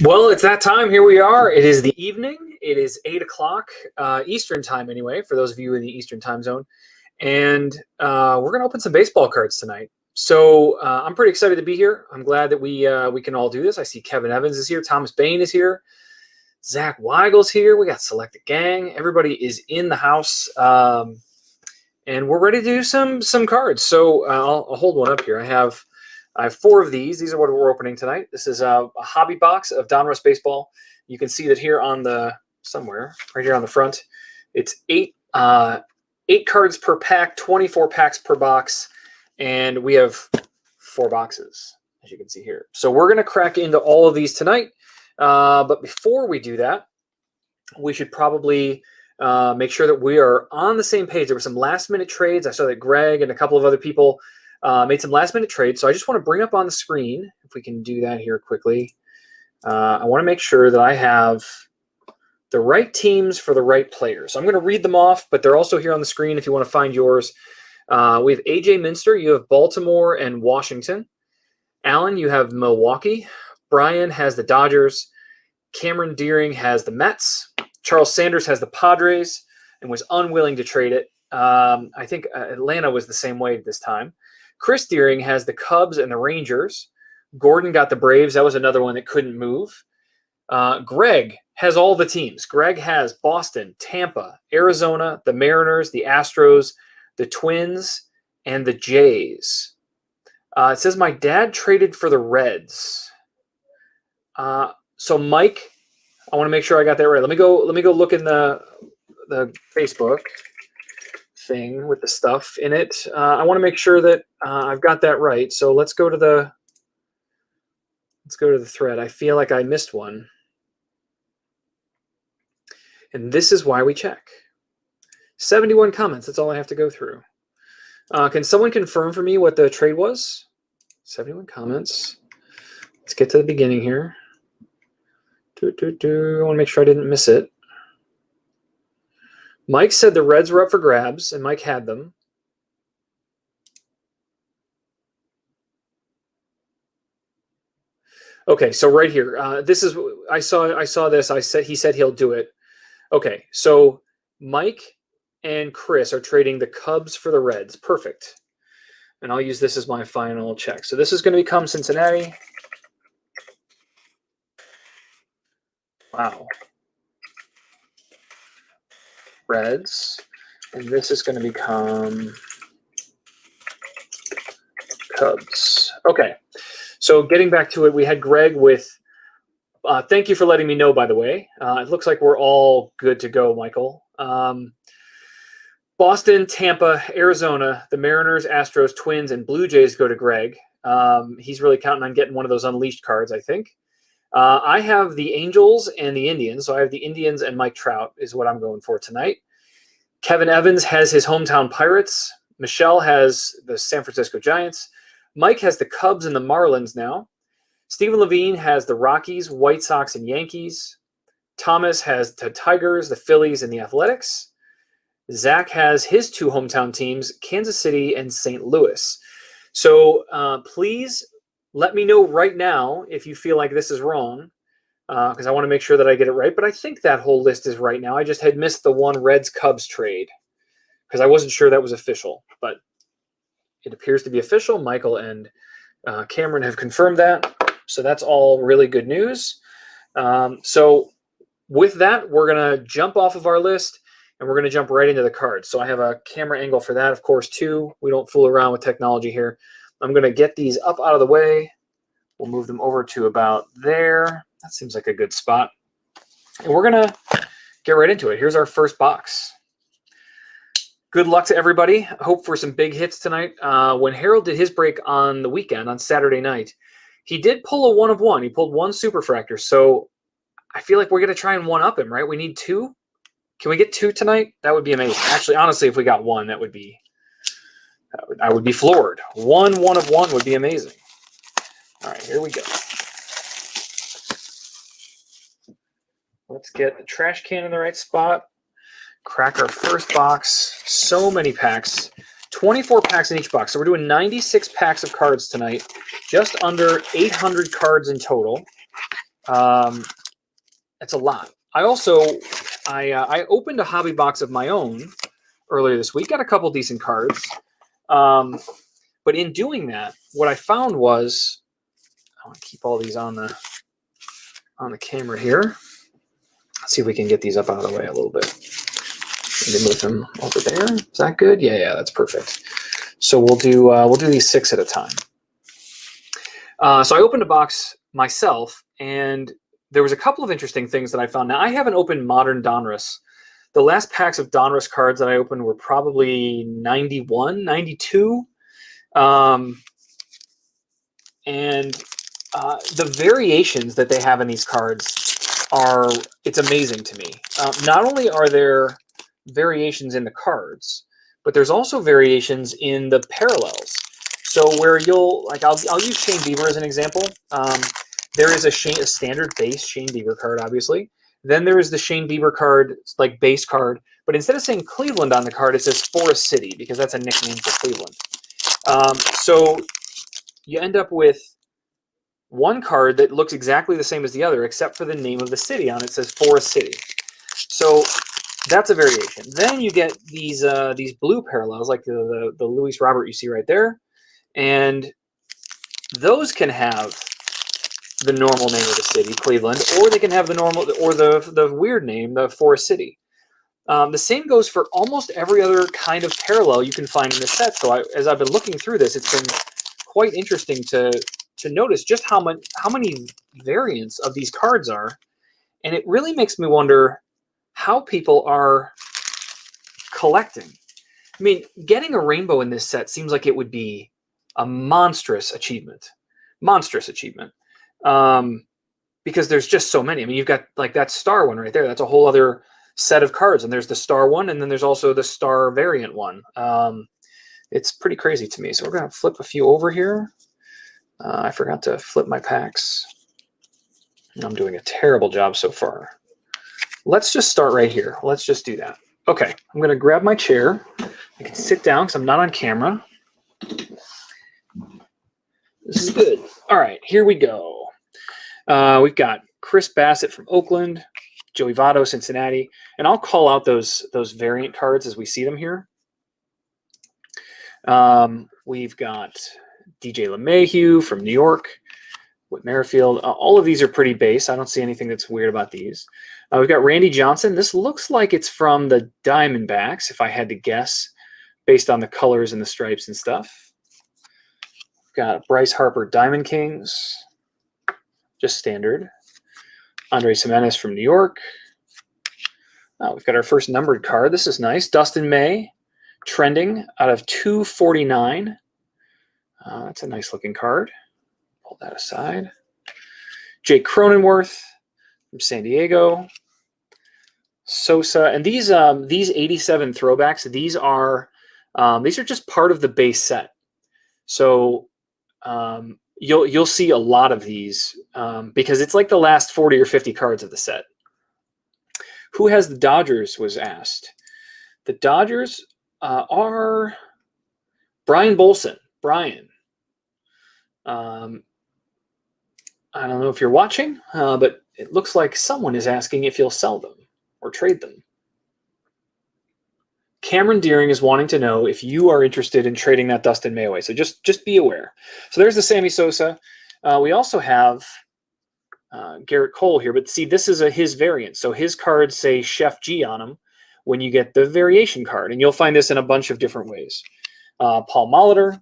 Well, it's that time. Here we are. It is the evening. It is 8 o'clock Eastern time anyway, for those of you in the Eastern time zone. And we're going to open some baseball cards tonight. So I'm pretty excited to be here. I'm glad that we can all do this. I see Kevin Evans is here. Thomas Bain is here. Zach Weigel's here. We got Select the Gang. Everybody is in the house. And we're ready to do some cards. So I'll hold one up here. I have 4 of these. These are what we're opening tonight. This is a hobby box of Donruss baseball. You can see that here on the right here on the front. It's 8 cards per pack, 24 packs per box, and we have 4 boxes, as you can see here. So we're going to crack into all of these tonight. But before we do that, we should probably make sure that we are on the same page. There were some last-minute trades. I saw that Greg and a couple of other people made some last-minute trades. So I just want to bring up on the screen, if we can do that here quickly. I want to make sure that I have the right teams for the right players. So I'm going to read them off, but they're also here on the screen if you want to find yours. We have AJ Minster. You have Baltimore and Washington. Alan, you have Milwaukee. Brian has the Dodgers. Cameron Deering has the Mets. Charles Sanders has the Padres and was unwilling to trade it. I think Atlanta was the same way this time. Chris Deering has the Cubs and the Rangers. Gordon got the Braves. That was another one that couldn't move. Greg has all the teams. Greg has Boston, Tampa, Arizona, the Mariners, the Astros, the Twins, and the Jays. It says my dad traded for the Reds. So Mike, I want to make sure I got that right. Let me go look in the Facebook thing with the stuff in it. I want to make sure that I've got that right. So let's go to the thread. I feel like I missed one. And this is why we check. 71 comments. That's all I have to go through. Can someone confirm for me what the trade was? 71 comments. Let's get to the beginning here. I want to make sure I didn't miss it. Mike said the Reds were up for grabs, and Mike had them. Okay, so right here, this is I saw this. He said he'll do it. Okay, so Mike and Chris are trading the Cubs for the Reds. Perfect. And I'll use this as my final check. So this is going to become Cincinnati. Wow. Reds. And this is going to become Cubs. Okay. So getting back to it, we had Greg with, thank you for letting me know, by the way. It looks like we're all good to go, Michael. Boston, Tampa, Arizona, the Mariners, Astros, Twins, and Blue Jays go to Greg. He's really counting on getting one of those Unleashed cards, I think. I have the Angels and the Indians. So I have the Indians and Mike Trout is what I'm going for tonight. Kevin Evans has his hometown Pirates. Michelle has the San Francisco Giants. Mike has the Cubs and the Marlins now. Stephen Levine has the Rockies, White Sox, and Yankees. Thomas has the Tigers, the Phillies, and the Athletics. Zach has his two hometown teams, Kansas City and St. Louis. So please let me know right now if you feel like this is wrong, because I want to make sure that I get it right. But I think that whole list is right now. I just had missed the one Reds-Cubs trade because I wasn't sure that was official. But it appears to be official. Michael and Cameron have confirmed that. So that's all really good news. So with that, we're going to jump off of our list, and we're going to jump right into the cards. So I have a camera angle for that, of course, too. We don't fool around with technology here. I'm going to get these up out of the way. We'll move them over to about there. That seems like a good spot. And we're going to get right into it. Here's our first box. Good luck to everybody. I hope for some big hits tonight. When Harold did his break on the weekend, on Saturday night, he did pull a 1 of 1. He pulled 1 superfractor. So I feel like we're going to try and one-up him, right? We need 2. Can we get 2 tonight? That would be amazing. Actually, honestly, if we got 1, that would be, I would be floored. 1 of 1 would be amazing. All right, here we go. Let's get the trash can in the right spot. Crack our first box. So many packs. 24 packs in each box. So we're doing 96 packs of cards tonight. Just under 800 cards in total. That's a lot. I also, I opened a hobby box of my own earlier this week. Got a couple decent cards. But in doing that, what I found was, I want to keep all these on the camera here. Let's see if we can get these up out of the way a little bit. Maybe move them over there. Is that good? Yeah, that's perfect. So we'll do these 6 at a time. So I opened a box myself, and there was a couple of interesting things that I found. Now, I haven't opened modern Donruss. The last packs of Donruss cards that I opened were probably 91, 92. And the variations that they have in these cards it's amazing to me. Not only are there variations in the cards, but there's also variations in the parallels. So where I'll use Shane Bieber as an example. There is a standard base Shane Bieber card, obviously. Then there is the Shane Bieber card, like base card, but instead of saying Cleveland on the card, it says Forest City because that's a nickname for Cleveland. So you end up with one card that looks exactly the same as the other, except for the name of the city on it. It says Forest City. So that's a variation. Then you get these blue parallels, like the Luis Robert you see right there, and those can have the normal name of the city, Cleveland, or they can have the normal or the weird name, the Forest City. The same goes for almost every other kind of parallel you can find in the set. So as I've been looking through this, it's been quite interesting to notice just how many variants of these cards are, and it really makes me wonder how people are collecting. I mean, getting a rainbow in this set seems like it would be a monstrous achievement. Because there's just so many. I mean, you've got like that star one right there. That's a whole other set of cards. And there's the star one, and then there's also the star variant one. It's pretty crazy to me. So we're going to flip a few over here. I forgot to flip my packs. I'm doing a terrible job so far. Let's just start right here. Let's just do that. Okay, I'm going to grab my chair. I can sit down because I'm not on camera. This is good. All right, here we go. We've got Chris Bassett from Oakland, Joey Votto, Cincinnati, and I'll call out those variant cards as we see them here. We've got DJ LeMahieu from New York, Whit Merrifield. All of these are pretty base. I don't see anything that's weird about these. We've got Randy Johnson. This looks like it's from the Diamondbacks, if I had to guess, based on the colors and the stripes and stuff. We've got Bryce Harper Diamond Kings, just standard. Andres Jimenez from New York. We've got our first numbered card. This is nice. Dustin May, trending out of 249. That's a nice looking card. Pull that aside. Jake Cronenworth from San Diego. Sosa, and these 87 throwbacks. These are just part of the base set. So you'll see a lot of these because it's like the last 40 or 50 cards of the set. Who has the Dodgers was asked. The Dodgers are Brian Bolson. Brian. I don't know if you're watching, but it looks like someone is asking if you'll sell them or trade them. Cameron Deering is wanting to know if you are interested in trading that Dustin May away. So just be aware. So there's the Sammy Sosa. We also have Garrett Cole here, but see, this is his variant. So his cards say Chef G on them when you get the variation card, and you'll find this in a bunch of different ways. Paul Molitor.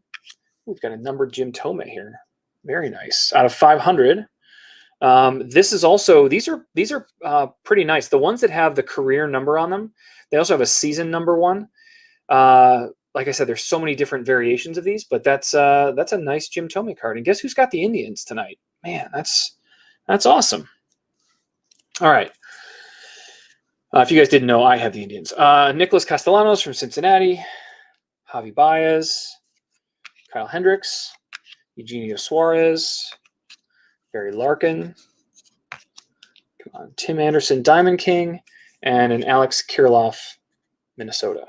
We've got a numbered Jim Thome here. Very nice. Out of 500. This is also, these are pretty nice. The ones that have the career number on them, they also have a season number one. Like I said, there's so many different variations of these, but that's a nice Jim Thome card. And guess who's got the Indians tonight? Man, that's awesome. All right. If you guys didn't know, I have the Indians. Nicholas Castellanos from Cincinnati. Javi Baez. Kyle Hendricks. Eugenio Suarez. Barry Larkin. Come on. Tim Anderson, Diamond King. And an Alex Kirilloff, Minnesota.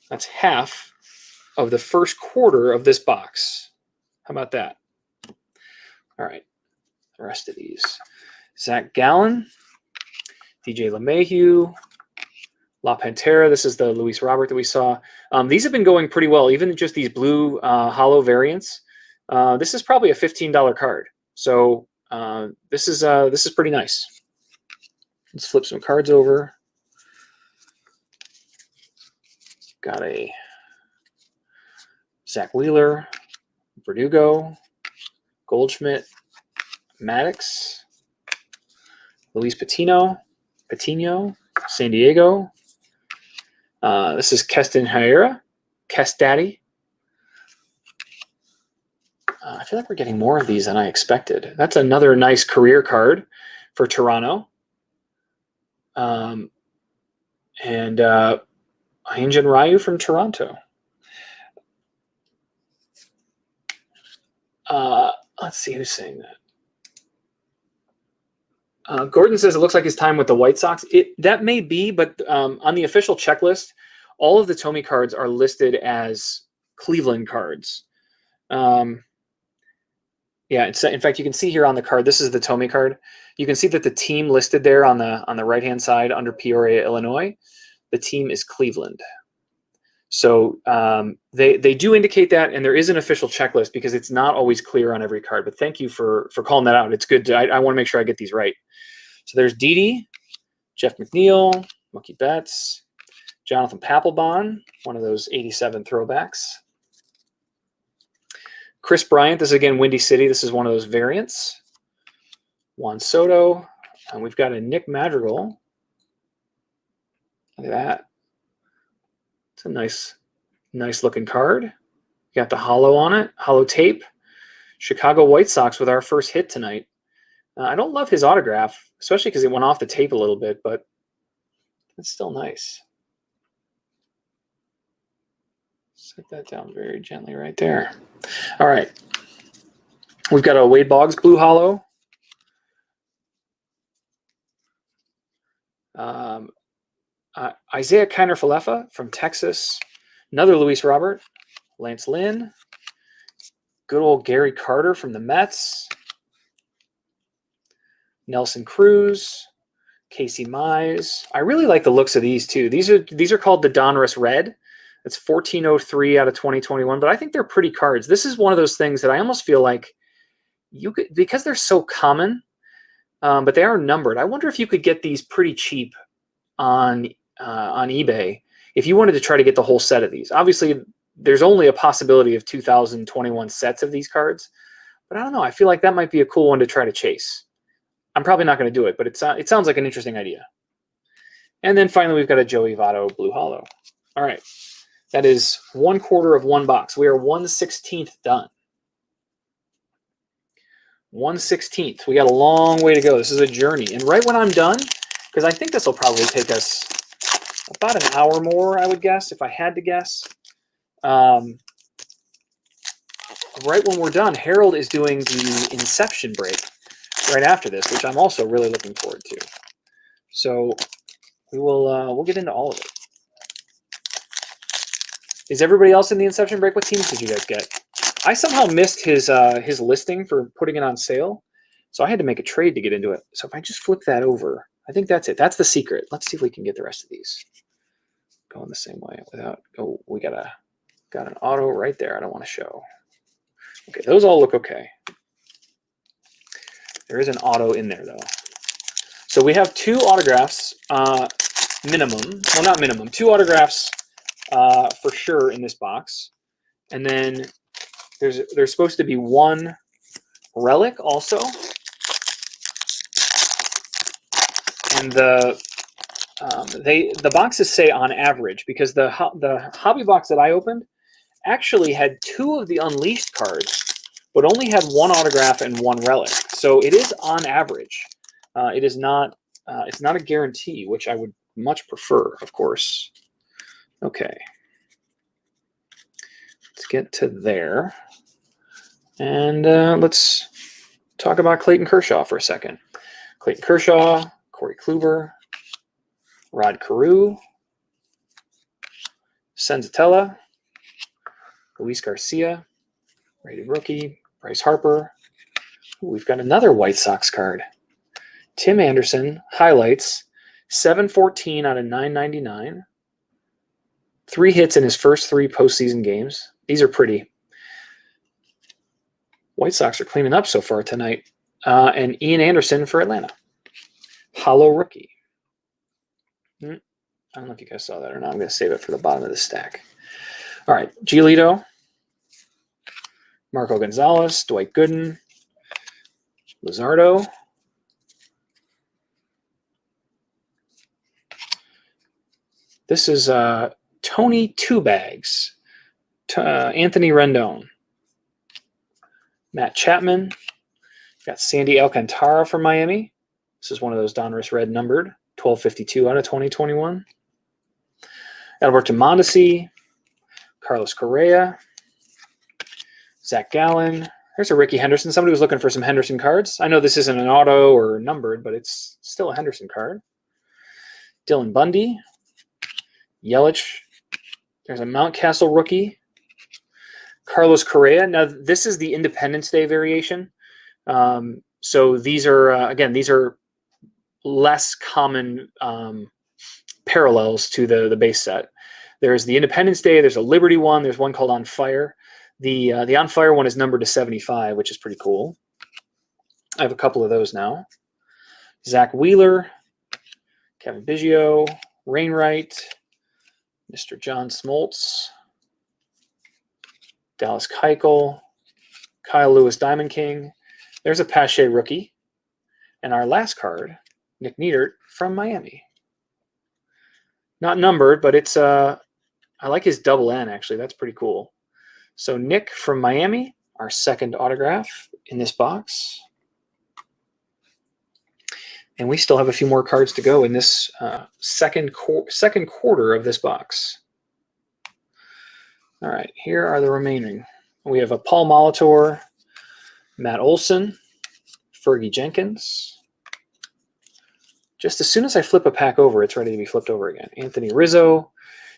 That's half of the first quarter of this box. How about that? All right. The rest of these. Zach Gallen. DJ LeMahieu. La Pantera. This is the Luis Robert that we saw. These have been going pretty well, even just these blue hollow variants. This is probably a $15 card. So this is pretty nice. Let's flip some cards over. Got a Zach Wheeler, Verdugo, Goldschmidt, Maddox, Luis Patino, San Diego. This is Keston Hiura, Daddy. I feel like we're getting more of these than I expected. That's another nice career card for Toronto. And Hyunjin Ryu from Toronto. Let's see who's saying that. Gordon says it looks like his time with the White Sox. That may be, but on the official checklist, all of the Thome cards are listed as Cleveland cards. Yeah, in fact, you can see here on the card, this is the Thome card. You can see that the team listed there on the right-hand side under Peoria, Illinois, the team is Cleveland. So they do indicate that, and there is an official checklist because it's not always clear on every card. But thank you for calling that out. It's good. I want to make sure I get these right. So there's Didi, Jeff McNeil, Mookie Betts, Jonathan Papelbon, one of those 87 throwbacks. Chris Bryant, this is again Windy City. This is one of those variants. Juan Soto. And we've got a Nick Madrigal. Look at that. It's a nice looking card. You got the hollow on it, hollow tape. Chicago White Sox with our first hit tonight. I don't love his autograph, especially because it went off the tape a little bit, but it's still nice. Set that down very gently right there. All right. We've got a Wade Boggs blue hollow. Isaiah Kiner-Falefa from Texas. Another Luis Robert. Lance Lynn. Good old Gary Carter from the Mets. Nelson Cruz. Casey Mize. I really like the looks of these too. These are called the Donruss Red. It's 1403 out of 2021, but I think they're pretty cards. This is one of those things that I almost feel like you could, because they're so common, but they are numbered. I wonder if you could get these pretty cheap on eBay if you wanted to try to get the whole set of these. Obviously, there's only a possibility of 2021 sets of these cards, but I don't know. I feel like that might be a cool one to try to chase. I'm probably not going to do it, but it sounds like an interesting idea. And then finally, we've got a Joey Votto Blue Hollow. All right. That is 1/4 of one box. We are 1/16 done. 1/16. We got a long way to go. This is a journey. And right when I'm done, because I think this will probably take us about an hour more, I would guess, if I had to guess. Right when we're done, Harold is doing the Inception break right after this, which I'm also really looking forward to. So we'll get into all of it. Is everybody else in the Inception break? What teams did you guys get? I somehow missed his listing for putting it on sale, so I had to make a trade to get into it. So if I just flip that over, I think that's it. That's the secret. Let's see if we can get the rest of these going the same way without. Oh, we got an auto right there. I don't want to show. Okay, those all look okay. There is an auto in there though. So we have 2 autographs minimum. Well, not minimum. 2 autographs for sure in this box, and then there's supposed to be 1 relic also, and the boxes say on average, because the hobby box that I opened actually had 2 of the Unleashed cards, but only had 1 autograph and 1 relic. So it is on average. It is not. It's not a guarantee, which I would much prefer, of course. Okay. Let's get to there. And let's talk about Clayton Kershaw for a second. Clayton Kershaw, Corey Kluber, Rod Carew, Senzatella, Luis Garcia, rated rookie, Bryce Harper. Ooh, we've got another White Sox card. Tim Anderson, highlights, 714 out of 999. 3 hits in his first 3 postseason games. These are pretty. White Sox are cleaning up so far tonight. And Ian Anderson for Atlanta. Hollow rookie. I don't know if you guys saw that or not. I'm going to save it for the bottom of the stack. All right. Giolito. Marco Gonzalez. Dwight Gooden. Luzardo. This is Tony Two Bags. Anthony Rendon. Matt Chapman. Got Sandy Alcantara from Miami. This is one of those Donruss red numbered. 1252 out of 2021. Alberto Mondesi. Carlos Correa. Zach Gallen. There's a Ricky Henderson. Somebody was looking for some Henderson cards. I know this isn't an auto or numbered, but it's still a Henderson card. Dylan Bundy. Yelich. There's a Mountcastle rookie. Carlos Correa. Now, this is the Independence Day variation. So these are, again, these are less common parallels to the base set. There's the Independence Day. There's a Liberty one. There's one called On Fire. The On Fire one is numbered to 75, which is pretty cool. I have a couple of those now. Zach Wheeler, Kevin Biggio, Wainwright, Mr. John Smoltz, Dallas Keuchel, Kyle Lewis Diamond King. There's a Pache rookie. And our last card, Nick Neidert from Miami. Not numbered, but it's I like his double N, actually. That's pretty cool. So Nick from Miami, our second autograph in this box. And we still have a few more cards to go in this second quarter of this box. All right, here are the remaining. We have a Paul Molitor, Matt Olson, Fergie Jenkins. Just as soon as I flip a pack over, it's ready to be flipped over again. Anthony Rizzo,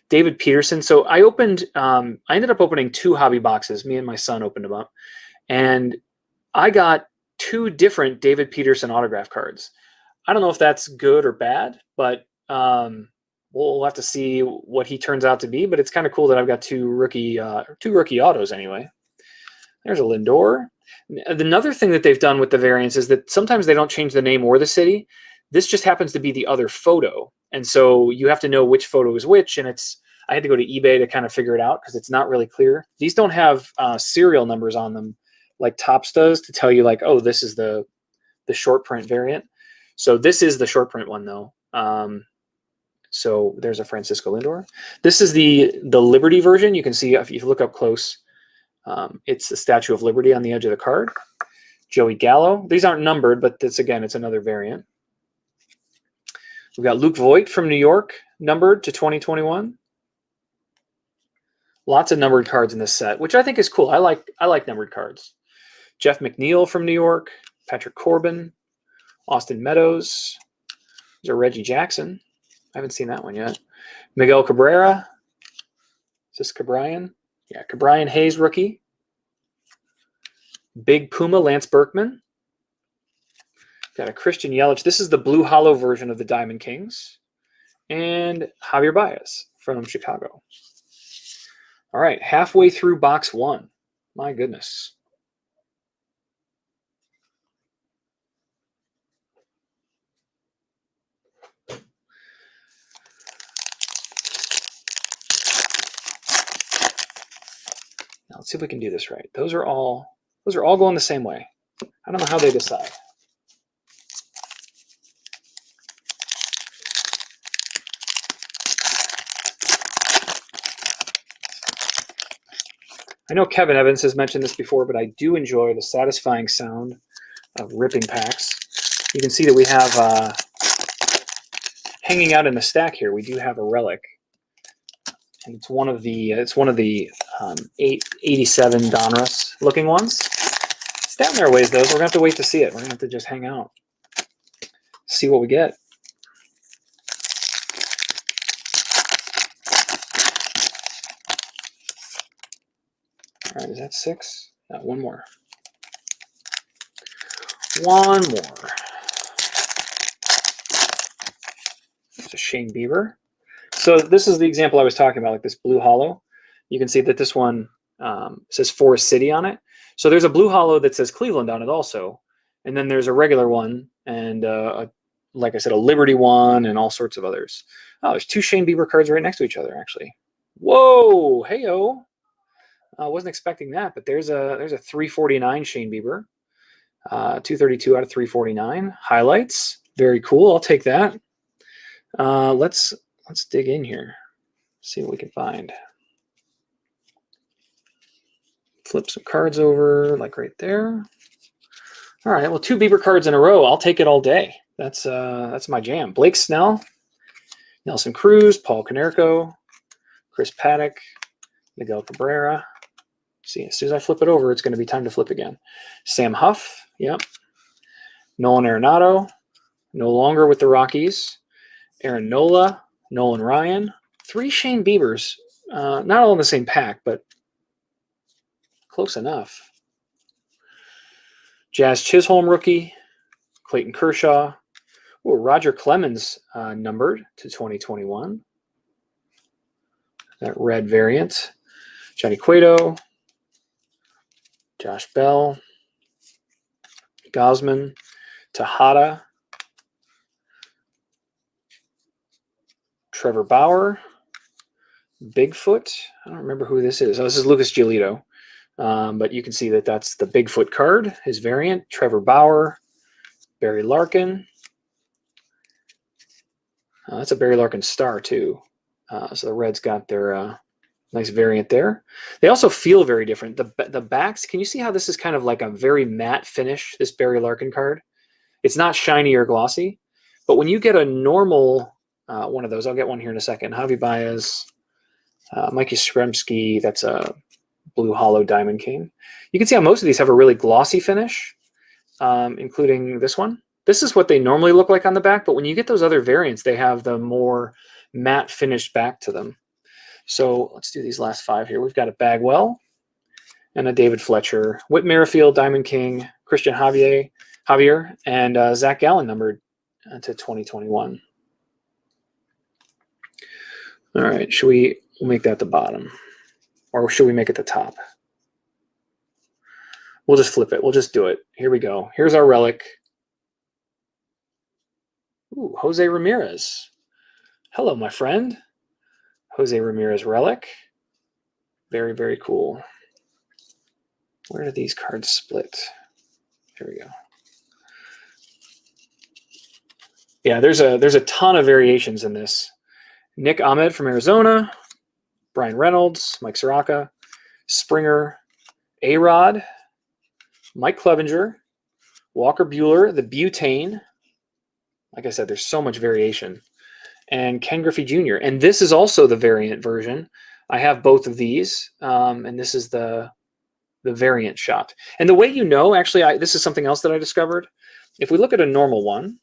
David Peterson. So I ended up opening 2 hobby boxes. Me and my son opened them up. And I got 2 different David Peterson autograph cards. I don't know if that's good or bad, but we'll have to see what he turns out to be. But it's kind of cool that I've got 2 rookie autos anyway. There's a Lindor. Another thing that they've done with the variants is that sometimes they don't change the name or the city. This just happens to be the other photo. And so you have to know which photo is which. And I had to go to eBay to kind of figure it out because it's not really clear. These don't have serial numbers on them like Topps does to tell you like, oh, this is the short print variant. So this is the short print one though. So there's a Francisco Lindor. This is the Liberty version. You can see if you look up close, it's the Statue of Liberty on the edge of the card. Joey Gallo. These aren't numbered, but it's another variant. We've got Luke Voigt from New York, numbered to 2021. Lots of numbered cards in this set, which I think is cool. I like numbered cards. Jeff McNeil from New York, Patrick Corbin, Austin Meadows. There's a Reggie Jackson. I haven't seen that one yet. Miguel Cabrera. Is this Cabrian? Yeah, Cabrian Hayes rookie. Big Puma, Lance Berkman. Got a Christian Yelich. This is the blue hollow version of the Diamond Kings. And Javier Baez from Chicago. All right, halfway through box one. My goodness. Now let's see if we can do this right. Those are all going the same way. I don't know how they decide. I know Kevin Evans has mentioned this before, but I do enjoy the satisfying sound of ripping packs. You can see that we have hanging out in the stack here. We do have a relic, and it's one of the 87 Donruss looking ones. It's down there a ways though. So we're gonna have to wait to see it. We're gonna have to just hang out, see what we get. All right, is that 6? No, one more. One more. There's a Shane Bieber. So this is the example I was talking about, like this blue hollow. You can see that this one says Forest City on it. So there's a blue hollow that says Cleveland on it also. And then there's a regular one and, like I said, a Liberty one and all sorts of others. Oh, there's 2 Shane Bieber cards right next to each other, actually. Whoa, hey-o. I wasn't expecting that, but there's a 349 Shane Bieber, 232 out of 349 highlights. Very cool. I'll take that. Let's dig in here, see what we can find. Flip some cards over, like right there. All right, well, 2 Bieber cards in a row. I'll take it all day. That's my jam. Blake Snell, Nelson Cruz, Paul Konerko, Chris Paddock, Miguel Cabrera. See, as soon as I flip it over, it's going to be time to flip again. Sam Huff, yep. Nolan Arenado, no longer with the Rockies. Aaron Nola, Nolan Ryan. 3 Shane Biebers. Not all in the same pack, but close enough. Jazz Chisholm rookie. Clayton Kershaw. Ooh, Roger Clemens numbered to 2021. That red variant. Johnny Cueto. Josh Bell, Gosman, Tejada, Trevor Bauer, Bigfoot. I don't remember who this is. Oh, this is Lucas Giolito. But you can see that that's the Bigfoot card, his variant. Trevor Bauer, Barry Larkin. That's a Barry Larkin star, too. So the Reds got their nice variant there. They also feel very different. The backs, can you see how this is kind of like a very matte finish, this Barry Larkin card? It's not shiny or glossy, but when you get a normal one of those, I'll get one here in a second. Javi Baez, Mikey Skremski, that's a blue hollow Diamond King. You can see how most of these have a really glossy finish, including this one. This is what they normally look like on the back, but when you get those other variants, they have the more matte finished back to them. So let's do these last 5 here. We've got a Bagwell and a David Fletcher, Whit Merrifield, Diamond King, Christian Javier, and Zach Gallen numbered to 2021. All right, we'll make that the bottom, or should we make it the top? We'll just flip it. We'll just do it. Here we go. Here's our relic. Ooh, Jose Ramirez. Hello, my friend. Jose Ramirez relic. Very, very cool. Where do these cards split? Here we go. Yeah, there's a ton of variations in this. Nick Ahmed from Arizona, Brian Reynolds, Mike Soraka, Springer, A-Rod, Mike Clevenger, Walker Buehler, the Butane. Like I said, there's so much variation. And Ken Griffey Jr. And this is also the variant version. I have both of these, and this is the variant shot. And the way you know, actually, this is something else that I discovered. If we look at a normal one,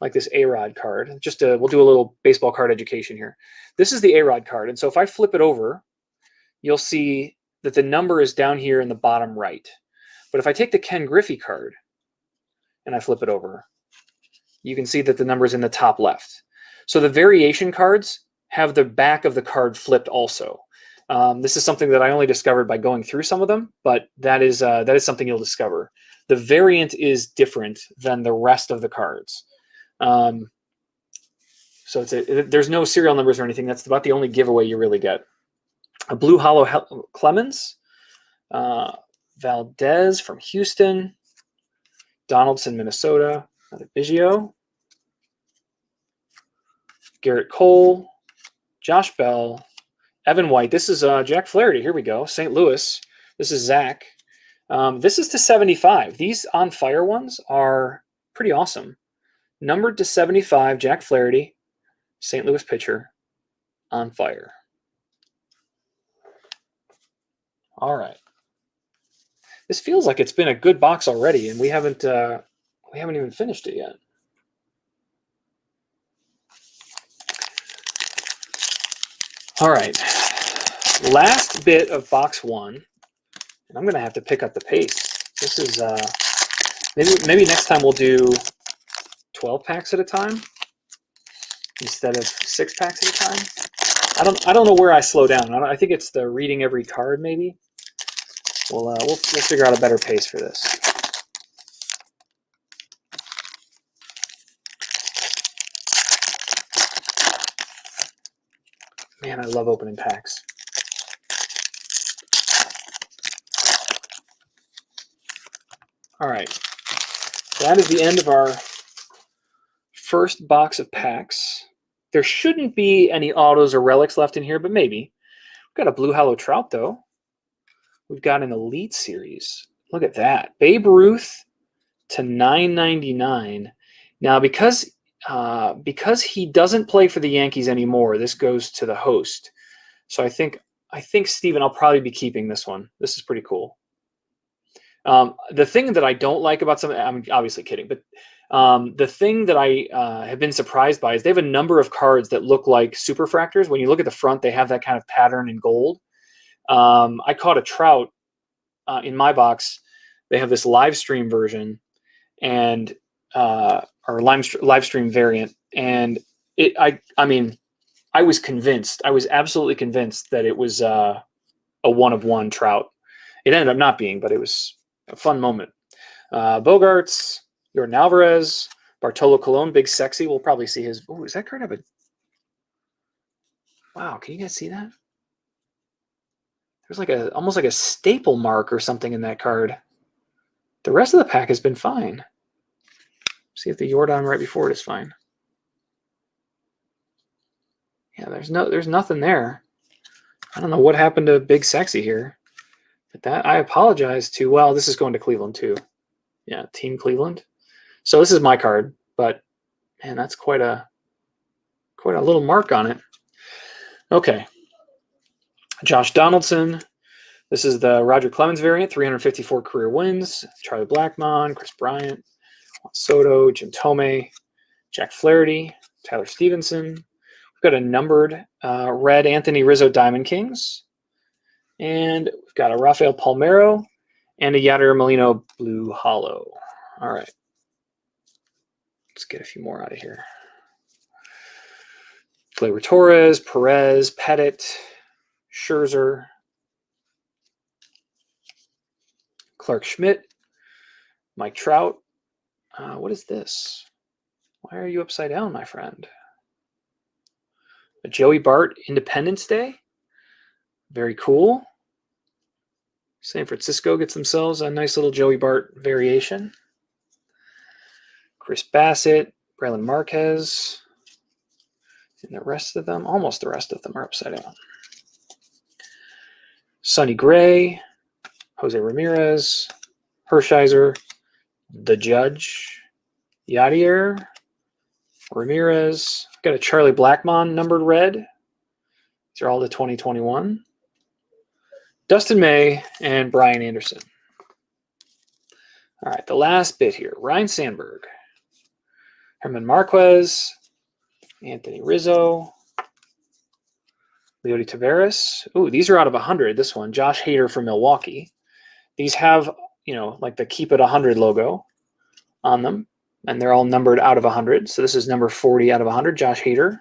like this A-Rod card, we'll do a little baseball card education here. This is the A-Rod card. And so if I flip it over, you'll see that the number is down here in the bottom right. But if I take the Ken Griffey card and I flip it over, you can see that the number is in the top left. So the variation cards have the back of the card flipped also. This is something that I only discovered by going through some of them, but that is something you'll discover. The variant is different than the rest of the cards. So there's no serial numbers or anything. That's about the only giveaway you really get. A blue hollow Clemens, Valdez from Houston, Donaldson, Minnesota, another Biggio, Garrett Cole, Josh Bell, Evan White. This is Jack Flaherty. Here we go. St. Louis. This is Zach. This is to 75. These on fire ones are pretty awesome. Numbered to 75, Jack Flaherty, St. Louis pitcher, on fire. All right. This feels like it's been a good box already, and we haven't even finished it yet. All right. Last bit of box one, and I'm going to have to pick up the pace. This is maybe next time we'll do 12 packs at a time instead of 6 packs at a time. I don't know where I slow down. I think it's the reading every card. Maybe we'll figure out a better pace for this. Man, I love opening packs. All right, that is the end of our first box of packs. There shouldn't be any autos or relics left in here, but maybe. We've got a blue hollow Trout, though. We've got an Elite Series. Look at that. Babe Ruth to 999. Now, because he doesn't play for the Yankees anymore, this goes to the host. So I think, Steven, I'll probably be keeping this one. This is pretty cool. The thing that I don't like about I'm obviously kidding, but the thing that I have been surprised by is they have a number of cards that look like superfractors. When you look at the front, they have that kind of pattern in gold. I caught a Trout in my box. They have this live stream version and or live stream variant, and I was convinced. I was absolutely convinced that it was a 1-of-1 Trout. It ended up not being, but it was a fun moment. Bogarts, Jordan Alvarez, Bartolo Colon, Big Sexy. We'll probably see his. Oh, is that card have a? Wow, can you guys see that? There's like almost like a staple mark or something in that card. The rest of the pack has been fine. See if the Jordan right before it is fine. Yeah, there's nothing there. I don't know what happened to Big Sexy here. But that I apologize to. Well, this is going to Cleveland too. Yeah, Team Cleveland. So this is my card, but man, that's quite a little mark on it. Okay. Josh Donaldson. This is the Roger Clemens variant, 354 career wins. Charlie Blackmon, Chris Bryant, Juan Soto, Jim Thome, Jack Flaherty, Tyler Stevenson. We've got a numbered red Anthony Rizzo Diamond Kings. And we've got a Rafael Palmeiro and a Yadier Molina Blue Hollow. All right. Let's get a few more out of here. Gleyber Torres, Perez, Pettit, Scherzer, Clark Schmidt, Mike Trout. What is this? Why are you upside down, my friend? A Joey Bart Independence Day. Very cool. San Francisco gets themselves a nice little Joey Bart variation. Chris Bassett, Braylon Marquez, and the rest of them, almost the rest of them are upside down. Sonny Gray, Jose Ramirez, Hershiser, The Judge, Yadier, Ramirez. Got a Charlie Blackmon numbered red. These are all the 2021. Dustin May and Brian Anderson. All right, the last bit here. Ryan Sandberg, Herman Marquez, Anthony Rizzo, Leody Taveras. Ooh, these are out of 100. This one, Josh Hader from Milwaukee. These have, like the Keep It 100 logo on them, and they're all numbered out of 100. So this is number 40 out of 100, Josh Hader.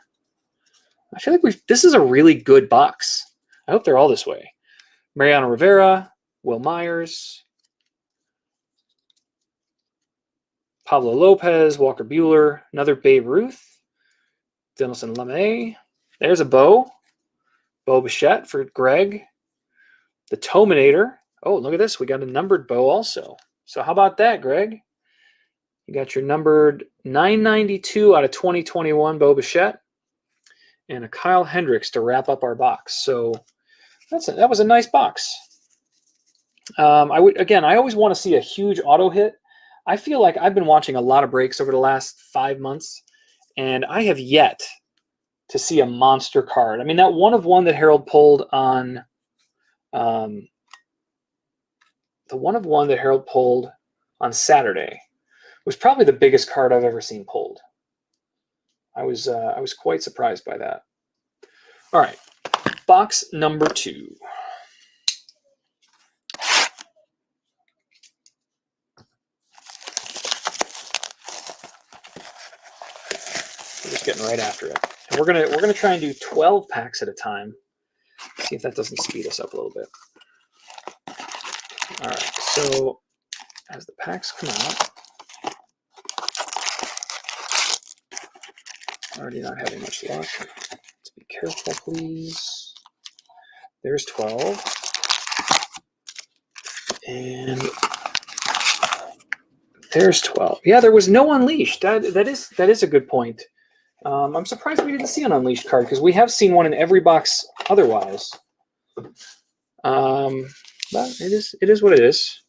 I feel like this is a really good box. I hope they're all this way. Mariano Rivera, Will Myers, Pablo Lopez, Walker Buehler, another Babe Ruth, Denelson LeMay. There's a Bo Bichette for Greg. The Tominator. Oh, look at this. We got a numbered Bo also. So how about that, Greg? You got your numbered 992 out of 2021 Bo Bichette and a Kyle Hendricks to wrap up our box. So that was a nice box. I always want to see a huge auto hit. I feel like I've been watching a lot of breaks over the last 5 months, and I have yet to see a monster card. I mean, that one of one that Harold pulled on, the one of one that Harold pulled on Saturday was probably the biggest card I've ever seen pulled. I was quite surprised by that. All right, box number 2. We're just getting right after it. And we're gonna try and do 12 packs at a time. See if that doesn't speed us up a little bit. All right, so as the packs come out, already not having much luck. Let's be careful, please. There's 12. And there's 12. Yeah, there was no Unleashed. That is a good point. I'm surprised we didn't see an Unleashed card because we have seen one in every box otherwise. But it is what it is.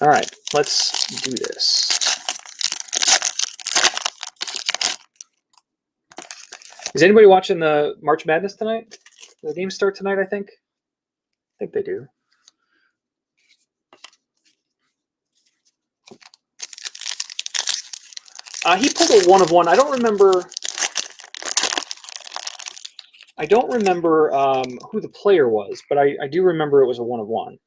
All right, let's do this. Is anybody watching the March Madness tonight? The games start tonight, I think. I think they do. He pulled a one of one. I don't remember who the player was, but I do remember it was a one of one.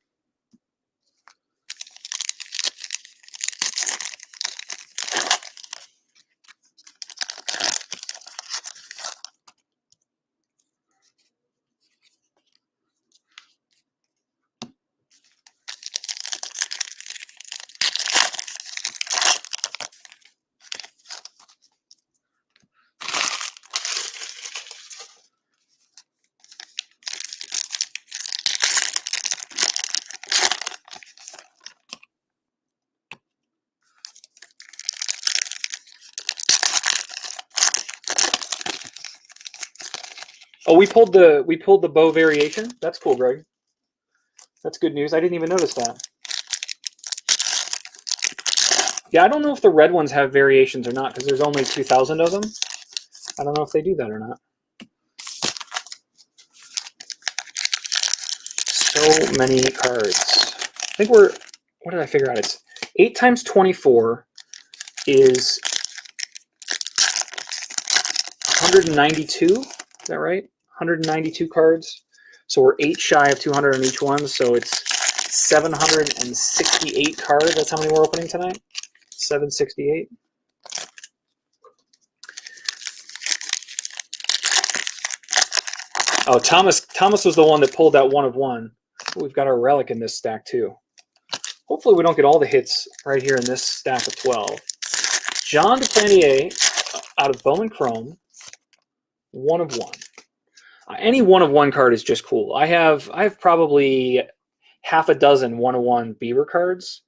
Oh, we pulled the bow variation. That's cool, Greg. That's good news. I didn't even notice that. Yeah, I don't know if the red ones have variations or not because there's only 2,000 of them. I don't know if they do that or not. So many cards. I think what did I figure out? It's 8 times 24 is 192. Is that right? 192 cards. So we're 8 shy of 200 on each one. So it's 768 cards. That's how many we're opening tonight? 768. Oh, Thomas was the one that pulled that one of one. We've got our relic in this stack too. hopefully we don't get all the hits right here in this stack of 12. John Duplantier out of Bowman Chrome, 1 of 1. Any 1 of 1 card is just cool. I have probably half a dozen 1 of 1 Beaver cards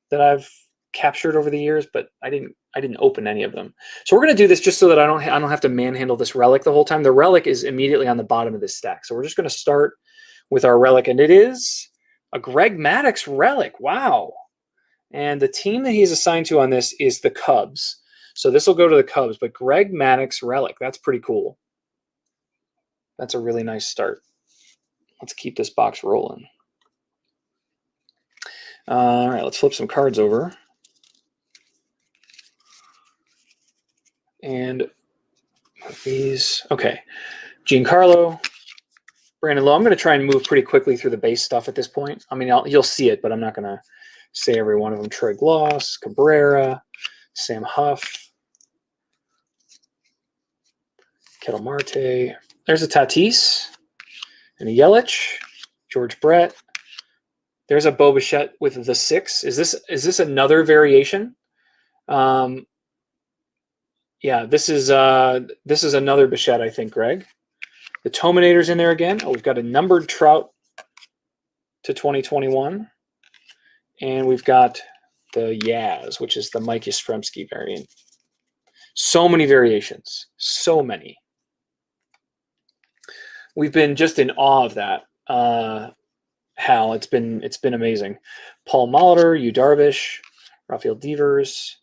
that I've captured over the years, but I didn't open any of them. So we're going to do this just so that I don't have to manhandle this relic the whole time. The relic is immediately on the bottom of this stack. So we're just going to start with our relic, and it is a Greg Maddux relic. Wow. And the team that he's assigned to on this is the Cubs. So this will go to the Cubs, but Greg Maddux relic, that's pretty cool. That's a really nice start. Let's keep this box rolling. All right, let's flip some cards over. And these, okay. Giancarlo, Brandon Lowe. I'm going to try and move pretty quickly through the base stuff at this point. I mean, you'll see it, but I'm not going to say every one of them. Troy Gloss, Cabrera, Sam Huff, Kettle Marte. There's a Tatis and a Yelich, George Brett. There's a Bo Bichette with the 6. Is this another variation? Yeah, this is another Bichette, I think, Greg. The Tominator's in there again. Oh, we've got a numbered Trout to 2021. And we've got the Yaz, which is the Mike Yastrzemski variant. So many variations. So many. We've been just in awe of that. Hal, it's been amazing. Paul Molitor, Yu Darvish, Rafael Devers,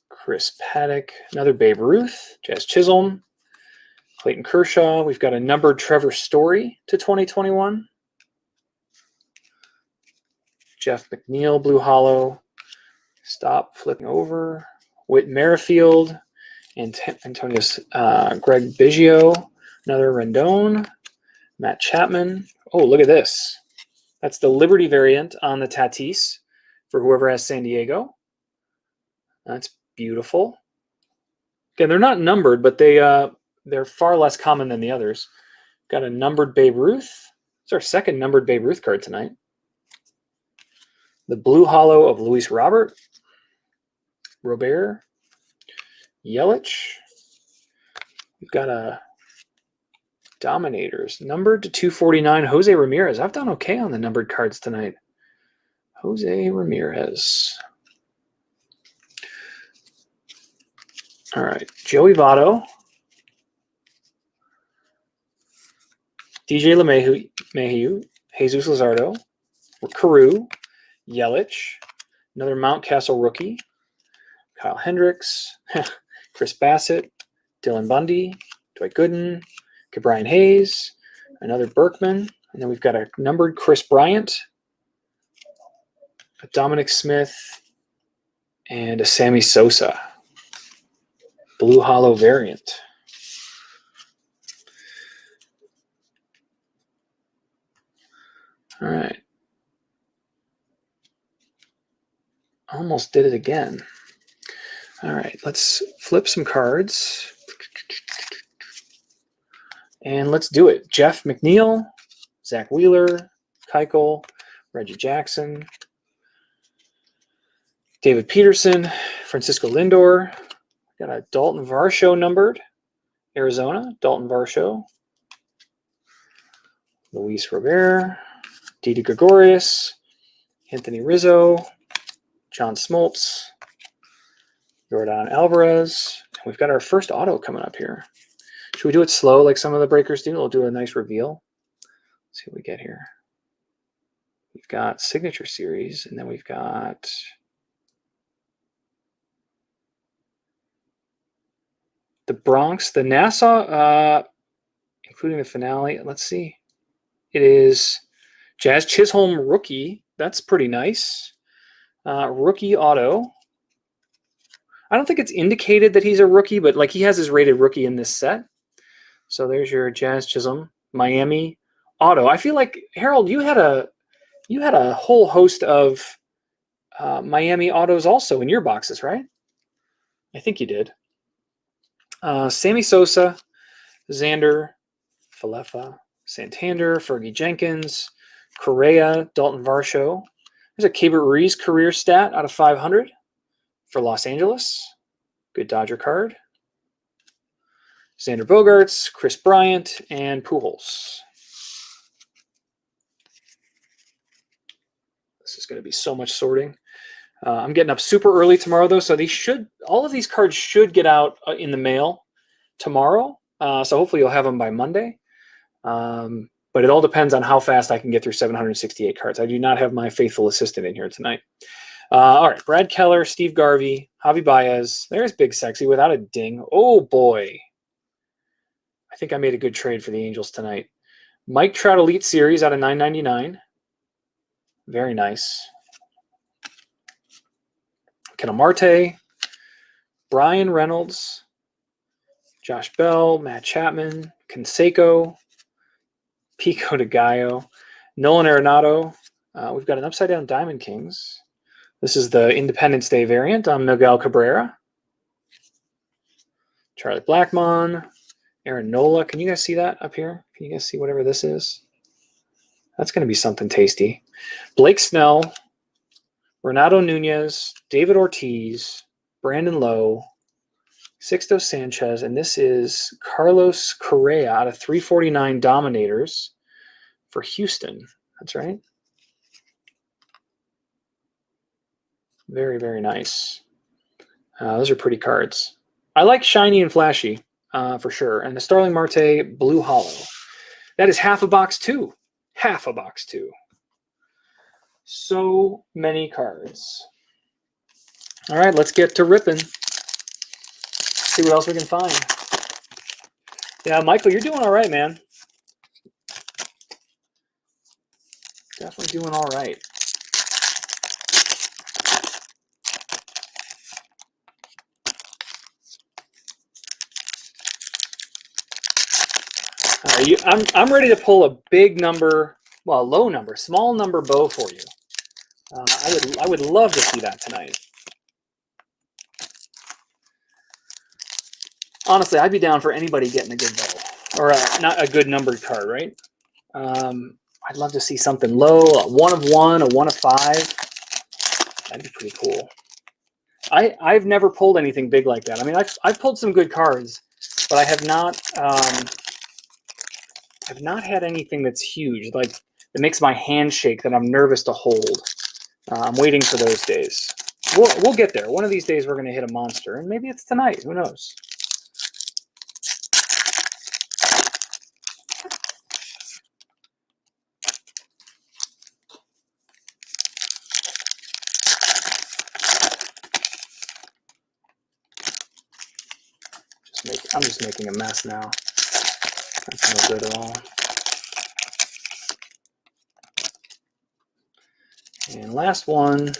Chris Paddock, another Babe Ruth, Jazz Chisholm, Clayton Kershaw. We've got a numbered Trevor Story to 2021. Jeff McNeil, Blue Hollow. Stop flipping over. Whit Merrifield, Antonius Greg Biggio, another Rendon, Matt Chapman. Oh, look at this. That's the Liberty variant on the Tatis for whoever has San Diego. That's beautiful. Again, they're not numbered, but they're far less common than the others. Got a numbered Babe Ruth. It's our second numbered Babe Ruth card tonight. The Blue Hollow of Luis Robert, Robert, Yelich. We've got a Dominators, numbered to 249, Jose Ramirez. I've done okay on the numbered cards tonight. Jose Ramirez. All right, Joey Votto, DJ LeMahieu, Jesus Luzardo, Carew, Yelich, another Mountcastle rookie, Kyle Hendricks, Chris Bassett, Dylan Bundy, Dwight Gooden, Brian Hayes, another Berkman, and then we've got a numbered Chris Bryant, a Dominic Smith, and a Sammy Sosa. Blue Hollow variant. All right. Almost did it again. All right, let's flip some cards. And let's do it. Jeff McNeil, Zach Wheeler, Keuchel, Reggie Jackson, David Peterson, Francisco Lindor. Got a Dalton Varsho numbered, Arizona, Dalton Varsho. Luis Robert, Didi Gregorius, Anthony Rizzo, John Smoltz, Jordan Alvarez. And we've got our first auto coming up here. Should we do it slow like some of the breakers do? We'll do a nice reveal. Let's see what we get here. We've got Signature Series, and then we've got the Bronx, the Nassau, including the finale. Let's see. It is Jazz Chisholm rookie. That's pretty nice. Rookie auto. I don't think it's indicated that he's a rookie, but like he has his rated rookie in this set. So there's your Jazz Chisholm Miami auto. I feel like, Harold, you had a whole host of Miami autos also in your boxes, right? I think you did. Sammy Sosa, Xander, Falefa, Santander, Fergie Jenkins, Correa, Dalton Varsho. There's a Keibert Ruiz career stat out of 500 for Los Angeles. Good Dodger card. Xander Bogaerts, Chris Bryant, and Pujols. This is going to be so much sorting. I'm getting up super early tomorrow, though, so all of these cards should get out in the mail tomorrow. So hopefully you'll have them by Monday. But it all depends on how fast I can get through 768 cards. I do not have my faithful assistant in here tonight. All right, Brad Keller, Steve Garvey, Javi Baez. There's Big Sexy without a ding. Oh, boy. I think I made a good trade for the Angels tonight. Mike Trout Elite Series out of 999. Very nice. Ketel Marte, Brian Reynolds, Josh Bell, Matt Chapman, Canseco, Pico de Gallo, Nolan Arenado. We've got an upside-down Diamond Kings. This is the Independence Day variant on Miguel Cabrera. Charlie Blackmon, Aaron Nola. Can you guys see that up here? Can you guys see whatever this is? That's going to be something tasty. Blake Snell, Renato Nunez, David Ortiz, Brandon Lowe, Sixto Sanchez, and this is Carlos Correa out of 349 Dominators for Houston. That's right. Very, very nice. Those are pretty cards. I like shiny and flashy for sure. And the Starling Marte Blue Hollow. That is half a box too. Half a box too. So many cards. All right, let's get to ripping. See what else we can find. Yeah, Michael, you're doing all right, man. Definitely doing all right. I'm ready to pull a big number, well, a low number, small number bow for you. I would love to see that tonight. Honestly, I'd be down for anybody getting a good bow, or not a good numbered card, right? I'd love to see something low, a 1 of 1, a 1 of 5. That'd be pretty cool. I've never pulled anything big like that. I mean, I've pulled some good cards, but I have not. I've not had anything that's huge, like that makes my hand shake, that I'm nervous to hold. I'm waiting for those days. We'll get there. One of these days we're going to hit a monster, and maybe it's tonight. Who knows? I'm just making a mess now. That's no good at all. And last one.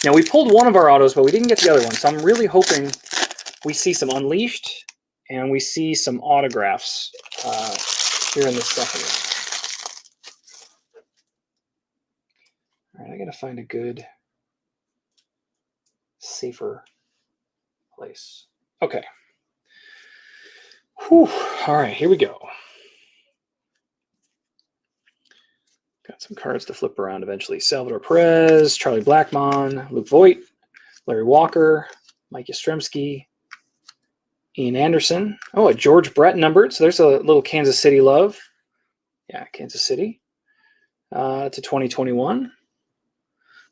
Now, we pulled one of our autos, but we didn't get the other one. So I'm really hoping we see some Unleashed and we see some autographs here in this second. All right, I got to find a good, safer place. Okay. Whew. All right, here we go. Got some cards to flip around eventually. Salvador Perez, Charlie Blackmon, Luke Voigt, Larry Walker, Mike Yastrzemski, Ian Anderson. Oh, a George Brett numbered. So there's a little Kansas City love. Yeah, Kansas City to 2021.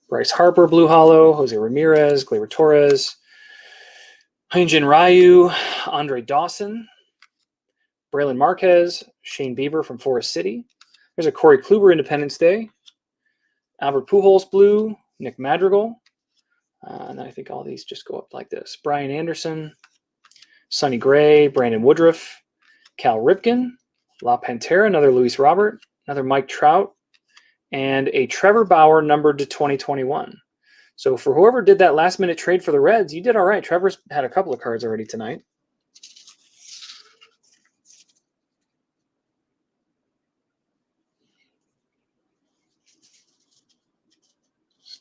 Bryce Harper, Blue Hollow, Jose Ramirez, Gleyber Torres, Hyunjin Ryu, Andre Dawson, Braylon Marquez, Shane Bieber from Forest City. There's a Corey Kluber Independence Day. Albert Pujols Blue, Nick Madrigal. And I think all these just go up like this. Brian Anderson, Sonny Gray, Brandon Woodruff, Cal Ripken, La Pantera, another Luis Robert, another Mike Trout, and a Trevor Bauer numbered to 2021. So for whoever did that last-minute trade for the Reds, you did all right. Trevor's had a couple of cards already tonight.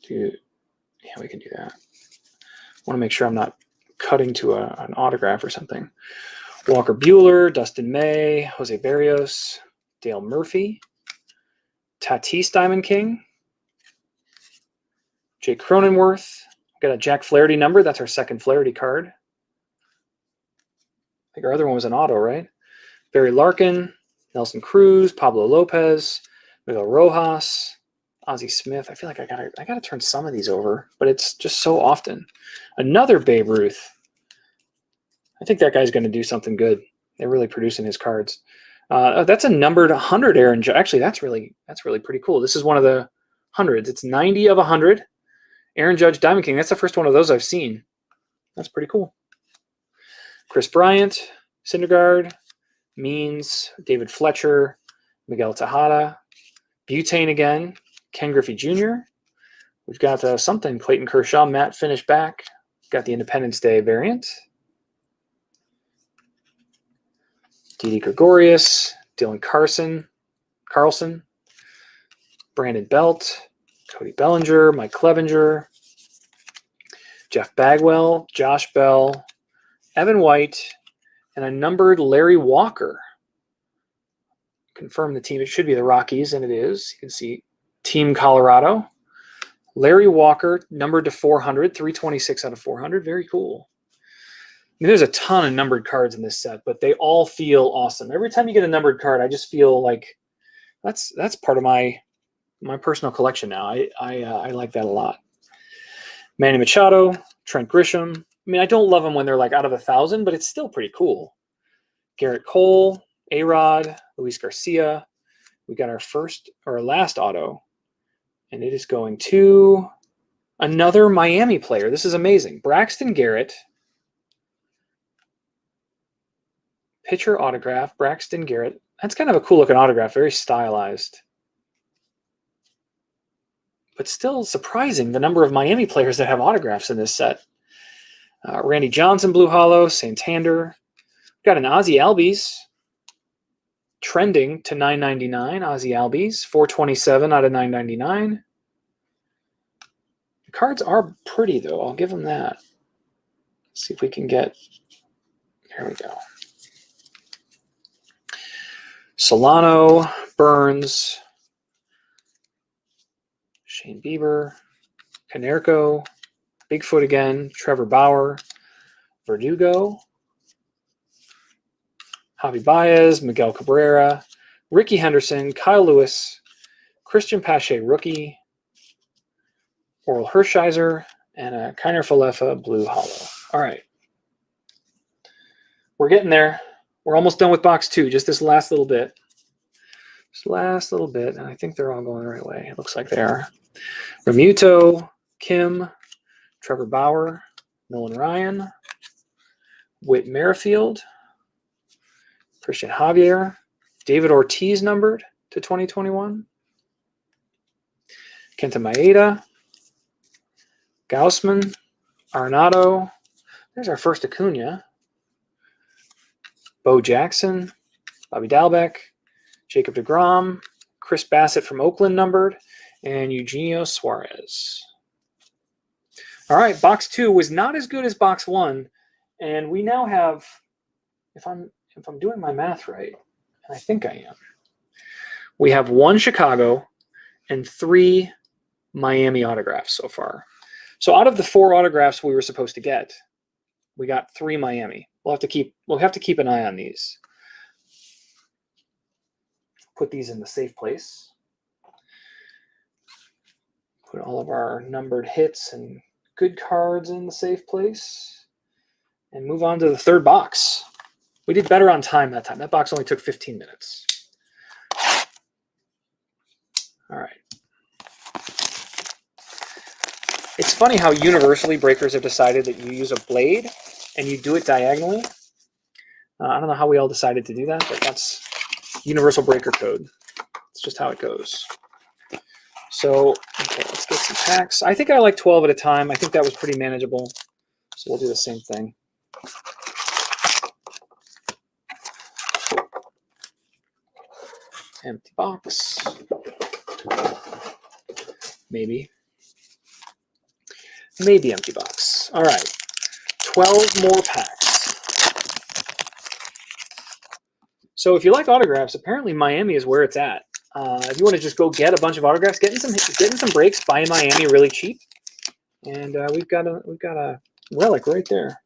Yeah, we can do that. I want to make sure I'm not cutting to an autograph or something. Walker Buehler, Dustin May, Jose Barrios, Dale Murphy, Tatis Diamond King. Jake Cronenworth. Got a Jack Flaherty number. That's our second Flaherty card. I think our other one was an auto, right? Barry Larkin, Nelson Cruz, Pablo Lopez, Miguel Rojas, Ozzie Smith. I feel like I gotta turn some of these over, but it's just so often. Another Babe Ruth. I think that guy's going to do something good. They're really producing his cards. That's a numbered 100 Aaron Judge. Actually, that's really pretty cool. This is one of the hundreds. It's 90 of 100. Aaron Judge Diamond King. That's the first one of those I've seen. That's pretty cool. Chris Bryant, Syndergaard, Means, David Fletcher, Miguel Tejada, Butane again, Ken Griffey Jr. We've got something, Clayton Kershaw, Matt Finish back. Got the Independence Day variant. Didi Gregorius, Dylan Carlson, Brandon Belt, Cody Bellinger, Mike Clevenger, Jeff Bagwell, Josh Bell, Evan White, and a numbered Larry Walker. Confirm the team. It should be the Rockies, and it is. You can see Team Colorado. Larry Walker, numbered to 400, 326 out of 400. Very cool. I mean, there's a ton of numbered cards in this set, but they all feel awesome. Every time you get a numbered card, I just feel like that's part of my personal collection now. I like that a lot. Manny Machado, Trent Grisham. I mean, I don't love them when they're like out of 1,000, but it's still pretty cool. Garrett Cole, A-Rod, Luis Garcia. We got our last auto, and it is going to another Miami player. This is amazing. Braxton Garrett. Pitcher autograph, Braxton Garrett. That's kind of a cool looking autograph, very stylized. But still surprising the number of Miami players that have autographs in this set. Randy Johnson, Blue Hollow, Santander. Got an Ozzie Albies trending to $9.99. Ozzie Albies, 427 out of 9.99. The cards are pretty though. I'll give them that. Let's see if we can get. There we go. Solano, Burns, Shane Bieber, Canerco, Bigfoot again, Trevor Bauer, Verdugo, Javi Baez, Miguel Cabrera, Ricky Henderson, Kyle Lewis, Christian Pache rookie, Oral Hershiser, and a Kiner Falefa Blue Hollow. All right. We're getting there. We're almost done with box 2, just this last little bit. And I think they're all going the right way. It looks like they are. Remuto, Kim, Trevor Bauer, Nolan Ryan, Whit Merrifield, Christian Javier, David Ortiz numbered to 2021, Kenta Maeda, Gaussman, Arenado. There's our first Acuna. Bo Jackson, Bobby Dalbec, Jacob deGrom, Chris Bassett from Oakland numbered, and Eugenio Suarez. All right, box 2 was not as good as box 1, and we now have, if I'm doing my math right, and I think I am, we have 1 Chicago and 3 Miami autographs so far. So out of the 4 autographs we were supposed to get, we got 3 Miami. We'll have to keep an eye on these. Put these in the safe place. Put all of our numbered hits and good cards in the safe place. And move on to the 3rd box. We did better on time that time. That box only took 15 minutes. All right. It's funny how universally breakers have decided that you use a blade and you do it diagonally. I don't know how we all decided to do that, but that's universal breaker code. It's just how it goes. So, okay, let's get some packs. I think I like 12 at a time. I think that was pretty manageable. So we'll do the same thing. Empty box. Maybe empty box. All right, 12 more packs. So if you like autographs, apparently Miami is where it's at. If you want to just go get a bunch of autographs, getting some breaks by Miami really cheap, and we've got a relic right there.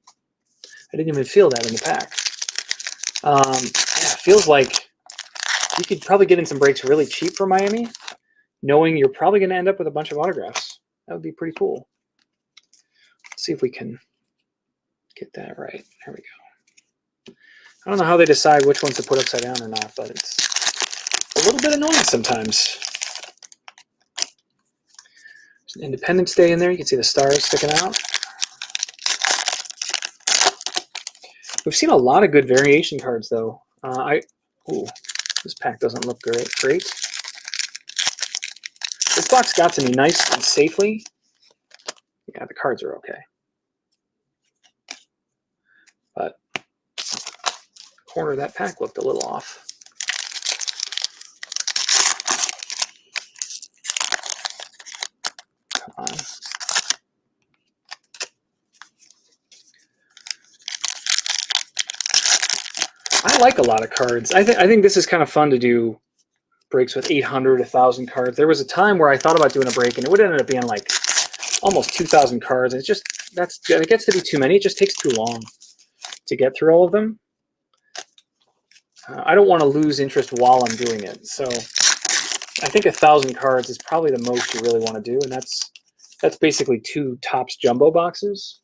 I didn't even feel that in the pack. Yeah, it feels like you could probably get in some breaks really cheap for Miami, knowing you're probably going to end up with a bunch of autographs. That would be pretty cool. Let's see if we can get that right. There we go. I don't know how they decide which ones to put upside down or not, but it's a little bit annoying sometimes. There's an Independence Day in there. You can see the stars sticking out. We've seen a lot of good variation cards, though. This pack doesn't look great. This box got to me nice and safely. Yeah, the cards are okay. But the corner of that pack looked a little off. Come on. I like a lot of cards. I think this is kind of fun to do breaks with 800, 1,000 cards. There was a time where I thought about doing a break, and it would end up being like almost 2,000 cards. And it's just it gets to be too many. It just takes too long to get through all of them. I don't want to lose interest while I'm doing it. So I think 1,000 cards is probably the most you really want to do, and that's basically 2 Topps jumbo boxes.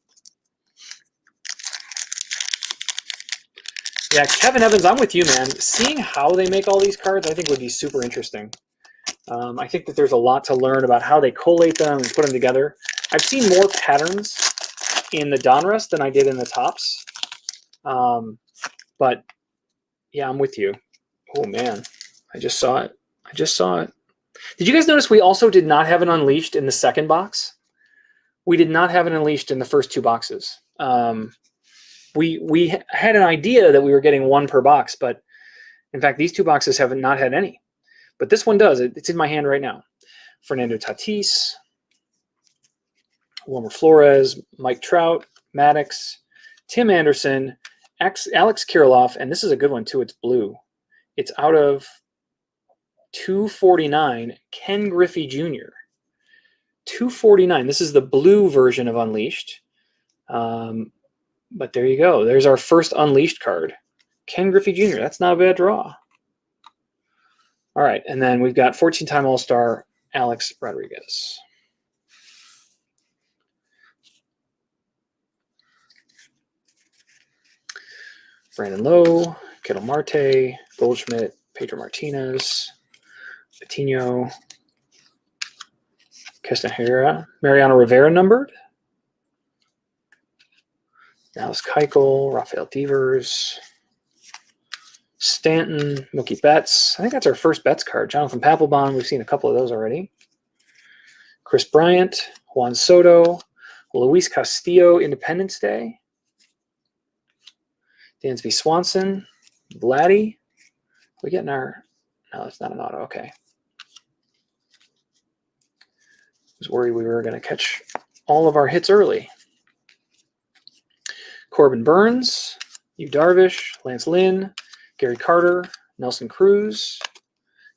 Yeah, Kevin Evans, I'm with you, man. Seeing how they make all these cards, I think would be super interesting. I think that there's a lot to learn about how they collate them and put them together. I've seen more patterns in the Donruss than I did in the Topps. But yeah, I'm with you. Oh man, I just saw it. Did you guys notice we also did not have an Unleashed in the second box? We did not have an Unleashed in the first 2 boxes. We had an idea that we were getting 1 per box, but in fact, these 2 boxes have not had any. But this one does. It's in my hand right now. Fernando Tatis, Wilmer Flores, Mike Trout, Maddox, Tim Anderson, Alex Kirilloff, and this is a good one too. It's blue. It's out of 249, Ken Griffey Jr. 249. This is the blue version of Unleashed. But there you go. There's our first Unleashed card. Ken Griffey Jr. That's not a bad draw. All right, and then we've got 14-time All-Star Alex Rodriguez. Brandon Lowe, Ketel Marte, Goldschmidt, Pedro Martinez, Patino, Castanheira, Mariano Rivera numbered, Dallas Keuchel, Rafael Devers, Stanton, Mookie Betts. I think that's our first Betts card. Jonathan Papelbon, we've seen a couple of those already. Chris Bryant, Juan Soto, Luis Castillo, Independence Day. Dansby Swanson, Vladdy. We getting our... No, that's not an auto. Okay. I was worried we were going to catch all of our hits early. Corbin Burns, Yu Darvish, Lance Lynn, Gary Carter, Nelson Cruz,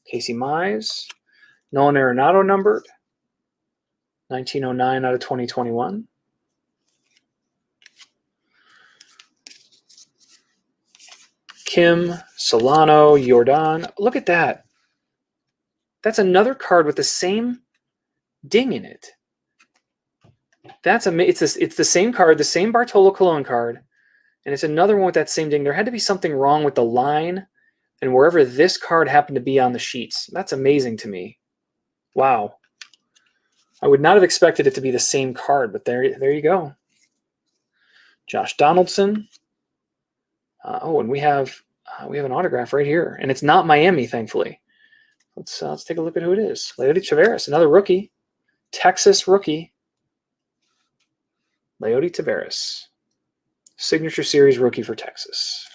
Casey Mize, Nolan Arenado numbered, 1909 out of 2021. Kim, Solano, Jordan. Look at that. That's another card with the same ding in it. It's the same card, the same Bartolo Colon card, and it's another one with that same ding. There had to be something wrong with the line and wherever this card happened to be on the sheets. That's amazing to me. Wow. I would not have expected it to be the same card, but there you go. Josh Donaldson. And we have an autograph right here, and it's not Miami, thankfully. Let's take a look at who it is. Leody Taveras, another rookie, Texas rookie. Leody Taveras, Signature Series rookie for Texas.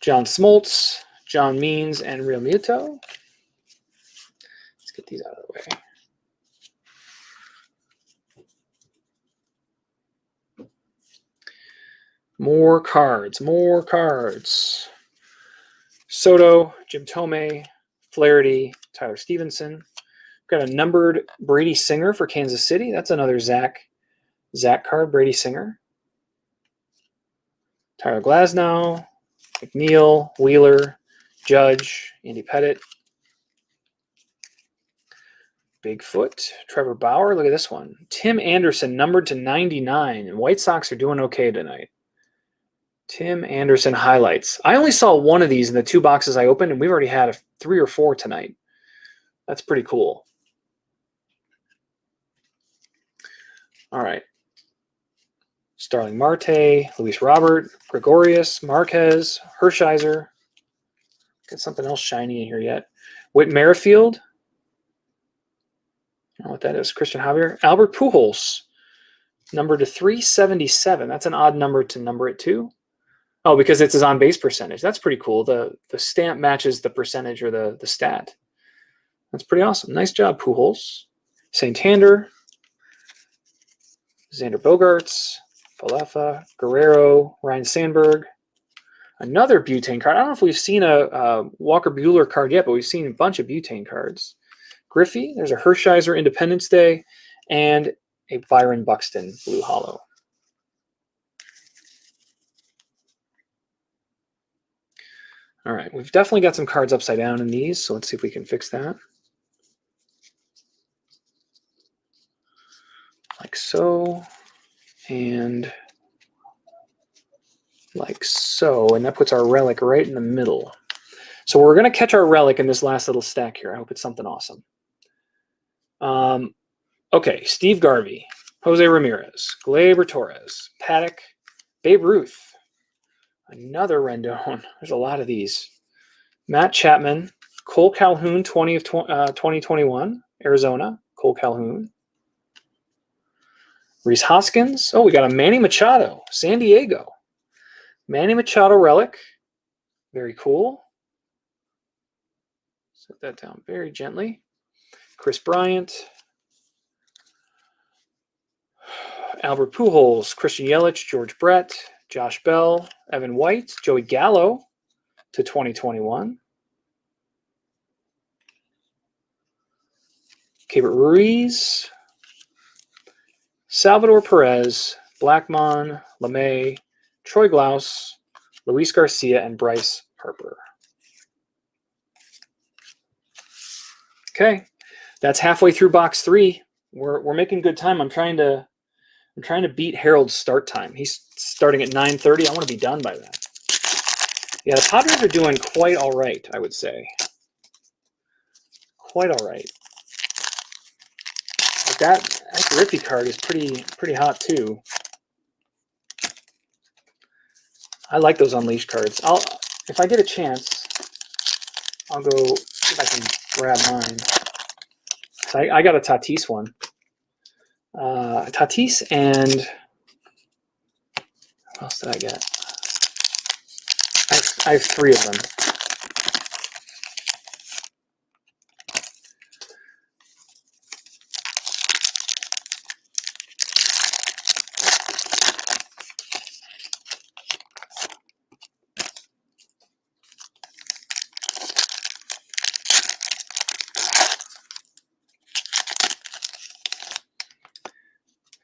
John Smoltz, John Means, and Real Muto. Let's get these out of the way. More cards. Soto, Jim Tomei, Flaherty, Tyler Stevenson. Got a numbered Brady Singer for Kansas City. That's another Zach card, Brady Singer. Tyler Glasnow, McNeil, Wheeler, Judge, Andy Pettit. Bigfoot, Trevor Bauer. Look at this one. Tim Anderson, numbered to 99. And White Sox are doing okay tonight. Tim Anderson highlights. I only saw one of these in the 2 boxes I opened, and we've already had 3 or 4 tonight. That's pretty cool. All right. Starling Marte, Luis Robert, Gregorius, Marquez, Hershiser. Got something else shiny in here yet. Whit Merrifield. I don't know what that is. Christian Javier. Albert Pujols, numbered to 377. That's an odd number to number it to. Oh, because it's his on-base percentage. That's pretty cool. The stamp matches the percentage or the stat. That's pretty awesome. Nice job, Pujols. Santander, Xander Bogaerts, Falefa, Guerrero, Ryan Sandberg. Another butane card. I don't know if we've seen a Walker Buehler card yet, but we've seen a bunch of butane cards. Griffey, there's a Hershiser Independence Day, and a Byron Buxton Blue Hollow. All right, we've definitely got some cards upside down in these, so let's see if we can fix that. Like so, and like so, and that puts our relic right in the middle. So we're going to catch our relic in this last little stack here. I hope it's something awesome. Okay, Steve Garvey, Jose Ramirez, Gleyber Torres, Paddock, Babe Ruth, another Rendon. There's a lot of these. Matt Chapman, Cole Calhoun, 2021, Arizona, Cole Calhoun. Rhys Hoskins. Oh, we got a Manny Machado, San Diego. Manny Machado relic. Very cool. Set that down very gently. Chris Bryant. Albert Pujols, Christian Yelich, George Brett, Josh Bell, Evan White, Joey Gallo to 2021. Keibert Ruiz, Salvador Perez, Blackmon, LeMay, Troy Glaus, Luis Garcia, and Bryce Harper. Okay, that's halfway through box 3. We're making good time. I'm trying to beat Harold's start time. He's starting at 9:30. I want to be done by then. Yeah, the Padres are doing quite all right, I would say. Quite all right. But that Griffey card is pretty hot too. I like those Unleashed cards. If I get a chance, I'll go see if I can grab mine. So I got a Tatis one. Tatis and what else did I get? I have 3 of them.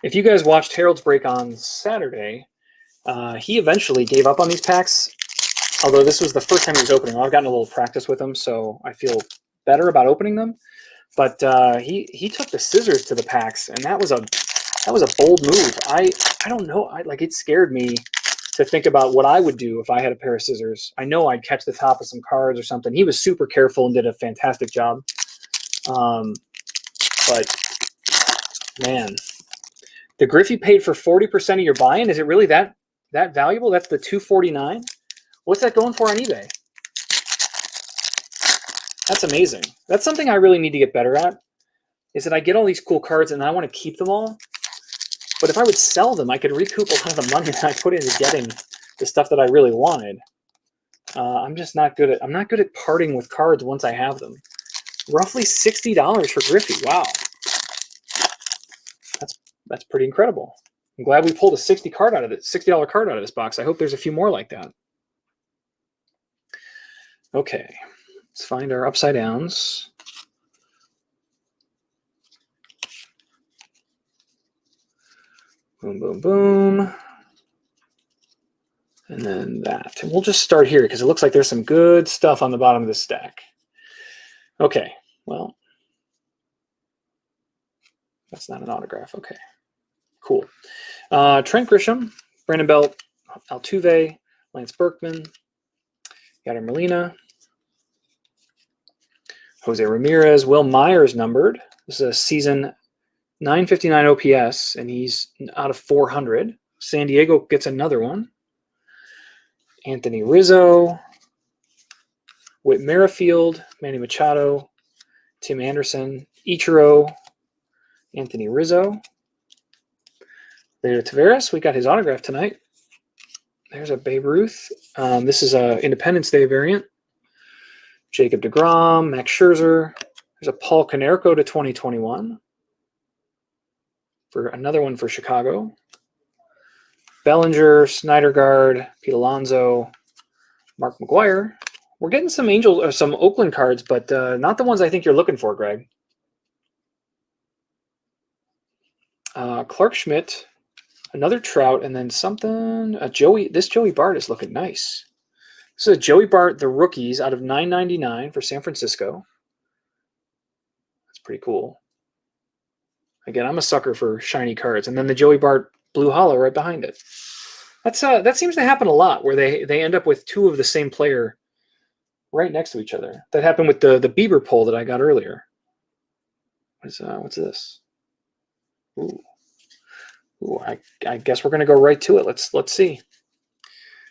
If you guys watched Harold's break on Saturday, he eventually gave up on these packs, although this was the first time he was opening them. I've gotten a little practice with them, so I feel better about opening them. But he took the scissors to the packs, and that was a bold move. I don't know. It scared me to think about what I would do if I had a pair of scissors. I know I'd catch the top of some cards or something. He was super careful and did a fantastic job. But man, the Griffey paid for 40% of your buy-in. Is it really that valuable? That's the $249. What's that going for on eBay? That's amazing. That's something I really need to get better at, is that I get all these cool cards and I want to keep them all. But if I would sell them, I could recoup a lot of the money that I put into getting the stuff that I really wanted. I'm just not good at. I'm not good at parting with cards once I have them. Roughly $60 for Griffey. Wow, that's pretty incredible. I'm glad we pulled a $60 card out of this box. I hope there's a few more like that. Okay, let's find our upside downs. Boom, boom, boom. And then that. And we'll just start here because it looks like there's some good stuff on the bottom of this stack. Okay, well, that's not an autograph. Okay, cool. Trent Grisham, Brandon Belt, Altuve, Lance Berkman, Yadier Molina, Jose Ramirez, Will Myers numbered. This is a season 959 OPS, and he's out of 400. San Diego gets another one. Anthony Rizzo, Whit Merrifield, Manny Machado, Tim Anderson, Ichiro, Anthony Rizzo. Leo Taveras, we got his autograph tonight. There's a Babe Ruth. This is a Independence Day variant. Jacob deGrom, Max Scherzer. There's a Paul Konerko to 2021. For another one for Chicago. Bellinger, Snydergaard, Pete Alonso, Mark McGuire. We're getting some some Oakland cards, but not the ones I think you're looking for, Greg. Clark Schmidt, another Trout, and then something. This Joey Bart is looking nice. This is a Joey Bart, the rookies, out of 999 for San Francisco. That's pretty cool. Again, I'm a sucker for shiny cards, and then the Joey Bart Blue Hollow right behind it. That seems to happen a lot, where they end up with two of the same player right next to each other. That happened with the Bieber pull that I got earlier. What's this? Ooh, I guess we're gonna go right to it. Let's see.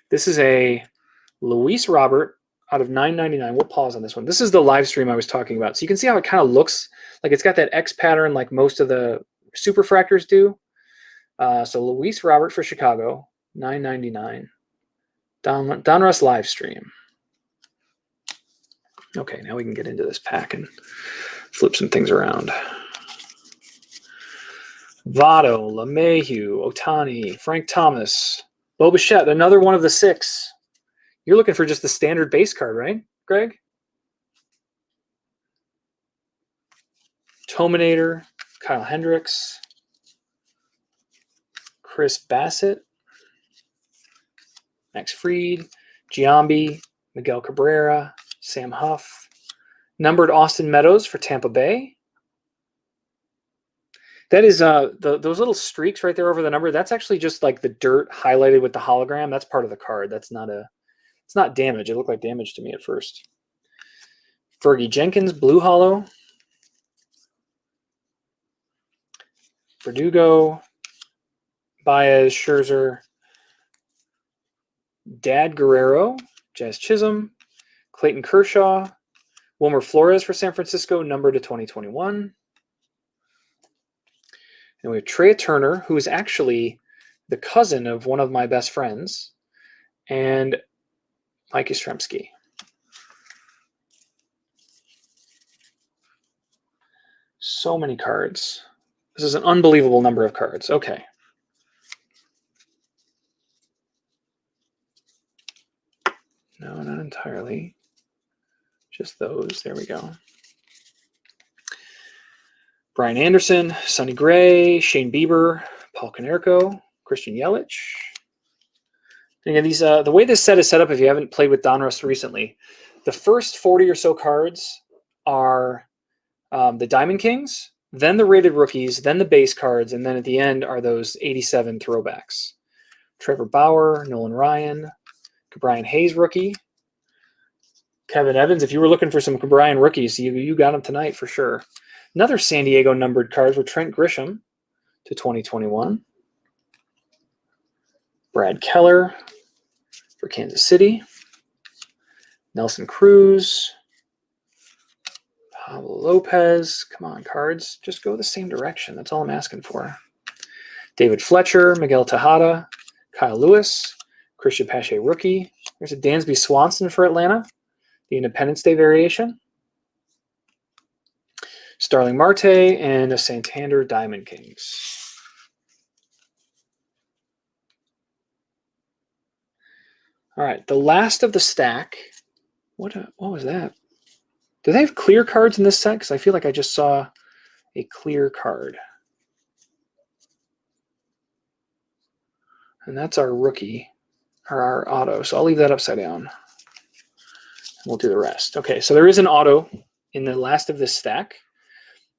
This is a Luis Robert out of 999. We'll pause on this one. This is the live stream I was talking about. So you can see how it kind of looks like it's got that X pattern like most of the superfractors do. So Luis Robert for Chicago, 999. Donruss live stream. Okay, now we can get into this pack and flip some things around. Votto, LeMahieu, Ohtani, Frank Thomas, Bo Bichette, another one of the 6. You're looking for just the standard base card, right, Greg? Tominator, Kyle Hendricks, Chris Bassett, Max Fried, Giambi, Miguel Cabrera, Sam Huff, numbered Austin Meadows for Tampa Bay. That is those little streaks right there over the number. That's actually just like the dirt highlighted with the hologram. That's part of the card. It's not damage. It looked like damage to me at first. Fergie Jenkins, Blue Hollow. Verdugo, Baez, Scherzer, Dad Guerrero, Jazz Chisholm, Clayton Kershaw, Wilmer Flores for San Francisco, numbered to 2021. And we have Trea Turner, who is actually the cousin of one of my best friends, and Mike Yastrzemski. So many cards. This is an unbelievable number of cards. Okay. No, not entirely. Just those. There we go. Brian Anderson, Sonny Gray, Shane Bieber, Paul Konerko, Christian Yelich. And again, these the way this set is set up, if you haven't played with Donruss recently, the first 40 or so cards are the Diamond Kings, then the rated rookies, then the base cards, and then at the end are those 87 throwbacks. Trevor Bauer, Nolan Ryan, Brian Hayes rookie, Kevin Evans. If you were looking for some Brian rookies, you got them tonight for sure. Another San Diego numbered cards with Trent Grisham to 2021. Brad Keller for Kansas City. Nelson Cruz. Pablo Lopez. Come on, cards. Just go the same direction. That's all I'm asking for. David Fletcher, Miguel Tejada, Kyle Lewis, Christian Pache rookie. There's a Dansby Swanson for Atlanta, the Independence Day variation. Starling Marte, and a Santander Diamond Kings. All right, the last of the stack What was that? Do they have clear cards in this set? Because I feel like I just saw a clear card. And that's our rookie, or our auto. So I'll leave that upside down. We'll do the rest. Okay, so there is an auto in the last of this stack,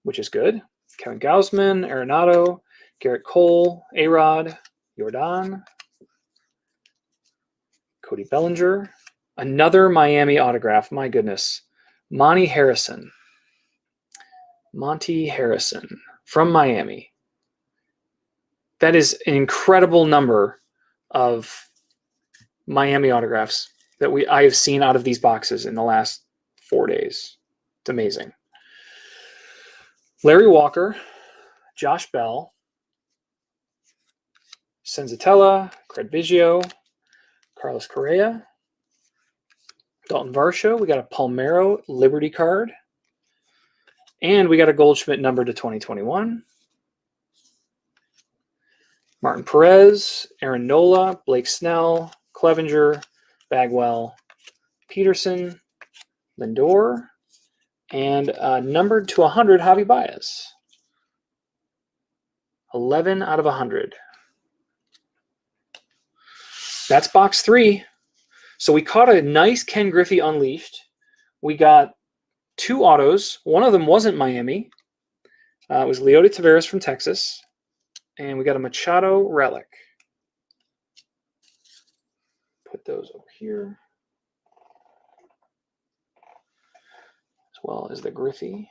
which is good. Kevin Gausman, Arenado, Garrett Cole, A-Rod, Jordan, Cody Bellinger, another Miami autograph. My goodness. Monty Harrison. Monty Harrison from Miami. That is an incredible number of Miami autographs that I have seen out of these boxes in the last 4 days. It's amazing. Larry Walker, Josh Bell, Senzatella, Craig Biggio, Carlos Correa, Dalton Varsho. We got a Palmeiro Liberty card. And we got a Goldschmidt number to 2021. Martin Perez, Aaron Nola, Blake Snell, Clevenger, Bagwell, Peterson, Lindor, and numbered to 100, Javi Baez. 11 out of 100. That's box 3. So we caught a nice Ken Griffey Unleashed. We got 2 autos. One of them wasn't Miami. It was Leody Taveras from Texas. And we got a Machado relic. Put those over here. As well as the Griffey.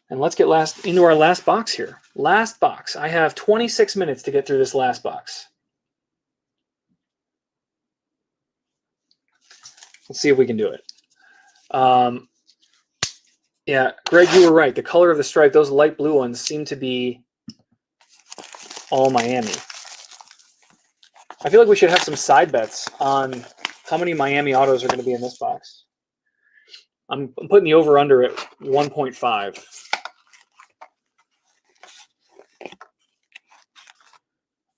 And let's get into our last box here. Last box. I have 26 minutes to get through this last box. Let's see if we can do it. Yeah, Greg, you were right. The color of the stripe, those light blue ones seem to be all Miami. I feel like we should have some side bets on how many Miami autos are going to be in this box. I'm putting the over-under at 1.5.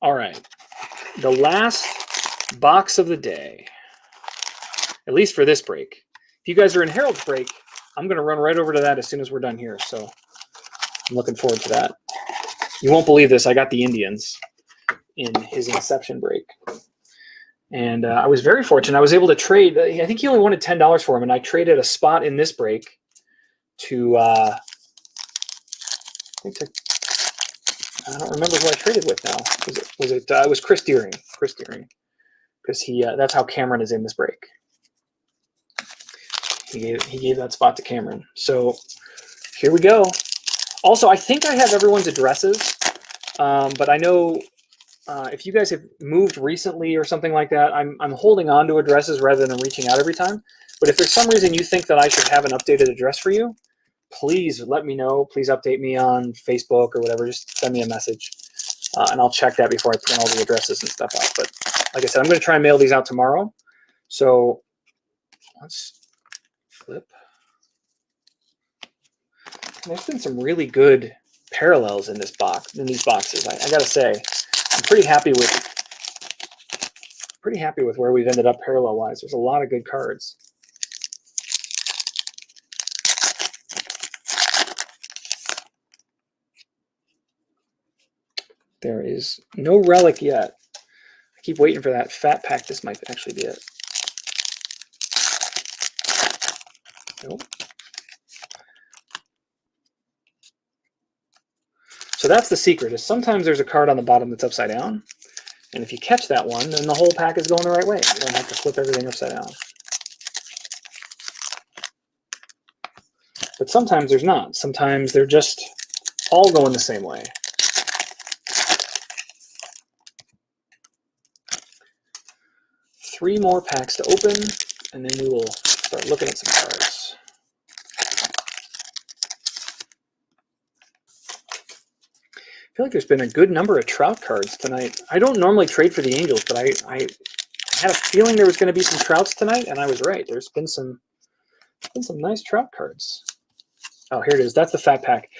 All right. The last box of the day, at least for this break. If you guys are in Harold's break, I'm going to run right over to that as soon as we're done here. So I'm looking forward to that. You won't believe this. I got the Indians in his Inception break. And I was very fortunate. I was able to trade. I think he only wanted $10 for him, and I traded a spot in this break to, I don't remember who I traded with now. It was Chris Deering. Chris Deering. Because that's how Cameron is in this break. He gave that spot to Cameron. So here we go. Also, I think I have everyone's addresses, but I know if you guys have moved recently or something like that, I'm holding on to addresses rather than reaching out every time. But if there's some reason you think that I should have an updated address for you, please let me know. Please update me on Facebook or whatever. Just send me a message, and I'll check that before I print all the addresses and stuff out. But like I said, I'm going to try and mail these out tomorrow. So let's flip. And there's been some really good parallels in these boxes. I got to say, I'm pretty happy with where we've ended up parallel-wise. There's a lot of good cards. There is no relic yet. I keep waiting for that fat pack. This might actually be it. Nope. So that's the secret, is sometimes there's a card on the bottom that's upside down. And if you catch that one, then the whole pack is going the right way. You don't have to flip everything upside down. But sometimes there's not. Sometimes they're just all going the same way. Three more packs to open, and then we will start looking at some cards. I feel like there's been a good number of Trout cards tonight. I don't normally trade for the Angels, but I had a feeling there was going to be some Trouts tonight, and I was right. There's been some nice Trout cards. Oh, here it is. That's the fat pack.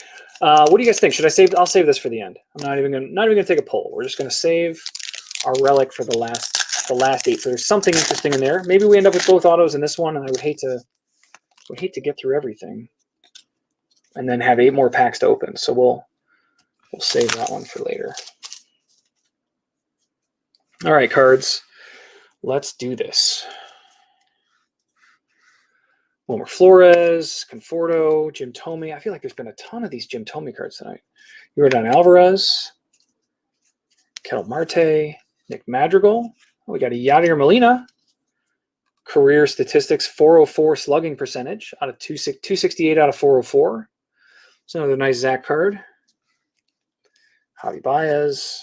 What do you guys think? Should I save? I'll save this for the end. I'm not even gonna take a poll. We're just gonna save our relic for the last the last 8. So there's something interesting in there. Maybe we end up with both autos in this one, and I would hate to get through everything and then have 8 more packs to open. So we'll save that one for later. All right, cards. Let's do this. Wilmer Flores, Conforto, Jim Thome. I feel like there's been a ton of these Jim Thome cards tonight. Yordan Alvarez, Ketel Marte, Nick Madrigal. We got a Yadier Molina. Career statistics, 404 slugging percentage out of 268 out of 404. It's another nice Zach card. Javi Baez,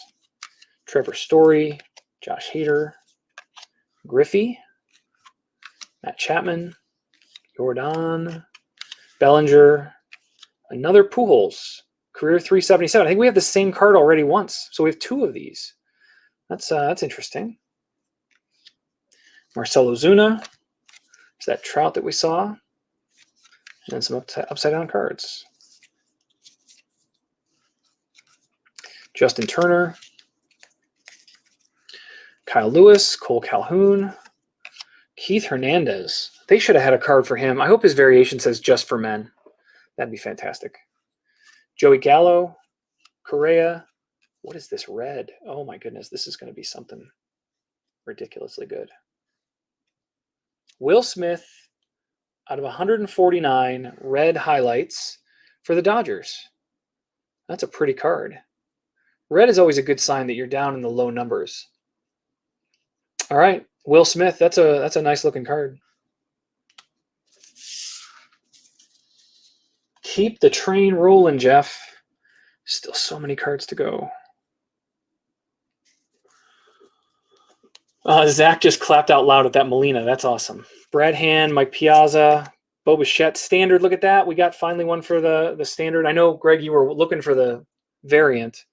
Trevor Story, Josh Hader, Griffey, Matt Chapman, Jordan, Bellinger, another Pujols, career 377. I think we have the same card already once, so we have 2 of these. That's interesting. Marcell Ozuna, there's that Trout that we saw, and then some upside down cards. Justin Turner, Kyle Lewis, Cole Calhoun, Keith Hernandez. They should have had a card for him. I hope his variation says just for men. That'd be fantastic. Joey Gallo, Correa. What is this red? Oh my goodness, this is going to be something ridiculously good. Will Smith out of 149 red highlights for the Dodgers. That's a pretty card. Red is always a good sign that you're down in the low numbers. All right, Will Smith, that's a nice looking card. Keep the train rolling, Jeff. Still so many cards to go. Zach just clapped out loud at that Molina. That's awesome. Brad Hand, Mike Piazza, Bo Bichette. Standard, look at that. We got finally one for the standard. I know, Greg, you were looking for the variant,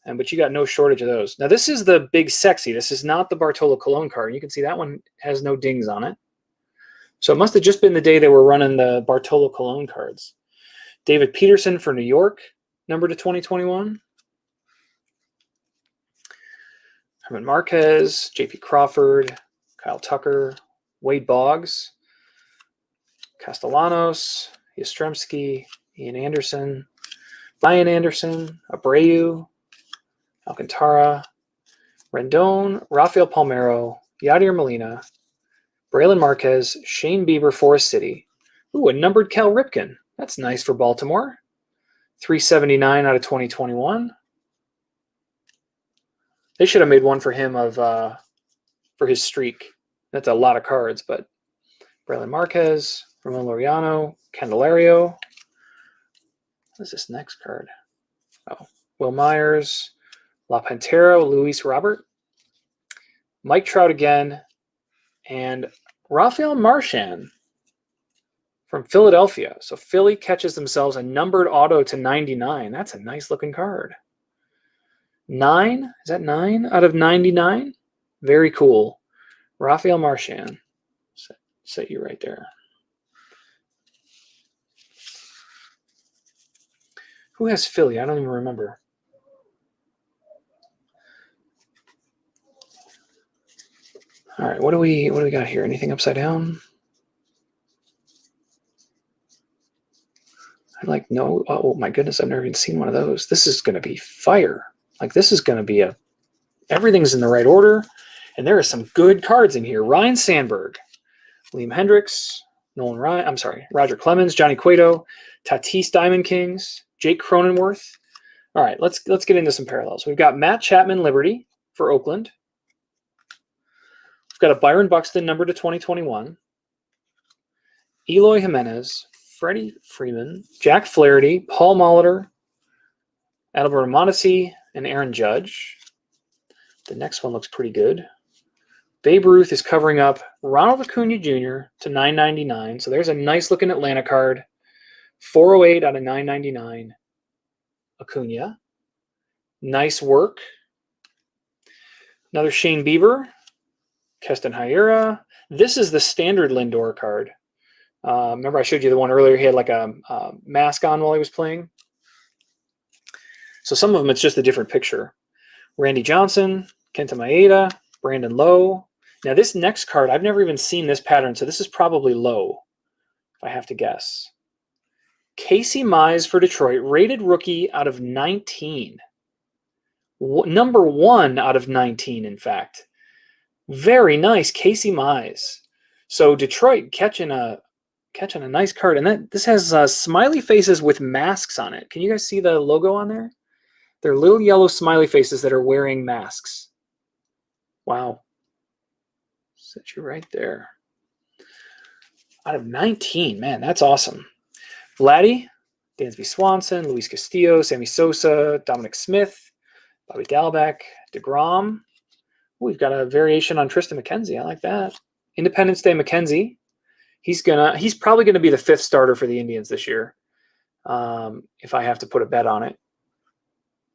but you got no shortage of those. Now, this is the big sexy. This is not the Bartolo Colon card. You can see that one has no dings on it. So it must have just been the day they were running the Bartolo Colon cards. David Peterson for New York, number to 2021. Herman Marquez, J.P. Crawford, Kyle Tucker, Wade Boggs, Castellanos, Yastrzemski, Ian Anderson, Ryan Anderson, Abreu, Alcantara, Rendon, Rafael Palmeiro, Yadier Molina, Braylon Marquez, Shane Bieber, Forest City. Ooh, a numbered Cal Ripken. That's nice for Baltimore. 379 out of 2021. They should have made one for him for his streak. That's a lot of cards, but Braylon Marquez, Ramon Laureano, Candelario. What is this next card? Oh, Will Myers, La Pantera, Luis Robert, Mike Trout again, and Rafael Marchand from Philadelphia. So Philly catches themselves a numbered auto to 99. That's a nice looking card. 9? Is that 9 out of 99? Very cool. Rafael Marchand. Set you right there. Who has Philly? I don't even remember. All right, what do we got here? Anything upside down? I'm like, no. Oh my goodness, I've never even seen one of those. This is going to be fire. Like, this is going to be everything's in the right order, and there are some good cards in here. Ryan Sandberg, Liam Hendricks, Roger Clemens, Johnny Cueto, Tatis Diamond Kings, Jake Cronenworth. All right, let's get into some parallels. We've got Matt Chapman, Liberty for Oakland. We've got a Byron Buxton, number to 2021. Eloy Jimenez, Freddie Freeman, Jack Flaherty, Paul Molitor, Adalberto Mondesi, and Aaron Judge. The next one looks pretty good. Babe Ruth is covering up Ronald Acuna Jr. to 999. So there's a nice looking Atlanta card. 408 out of 999. Acuna. Nice work. Another Shane Bieber. Keston Hiura. This is the standard Lindor card. Remember I showed you the one earlier. He had like a mask on while he was playing. So some of them, it's just a different picture. Randy Johnson, Kenta Maeda, Brandon Lowe, Now this next card, I've never even seen this pattern, so this is probably low, if I have to guess. Casey Mize for Detroit, rated rookie out of 19. Number 1 out of 19, in fact. Very nice, Casey Mize. So Detroit catching a nice card, and this has smiley faces with masks on it. Can you guys see the logo on there? They're little yellow smiley faces that are wearing masks. Wow. Set you right there. Out of 19, man, that's awesome. Vladdy, Dansby Swanson, Luis Castillo, Sammy Sosa, Dominic Smith, Bobby Dalbec, DeGrom. Ooh, we've got a variation on Tristan McKenzie. I like that. Independence Day McKenzie. He's probably gonna be the 5th starter for the Indians this year. If I have to put a bet on it.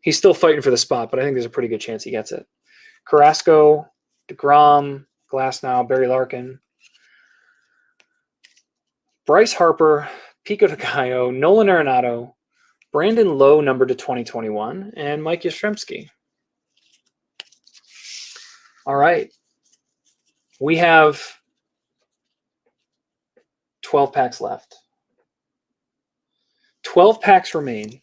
He's still fighting for the spot, but I think there's a pretty good chance he gets it. Carrasco, DeGrom, Glasnow, Barry Larkin, Bryce Harper, Pico de Gallo, Nolan Arenado, Brandon Lowe, numbered to 2021, and Mike Yastrzemski. All right. We have 12 packs left. 12 packs remain.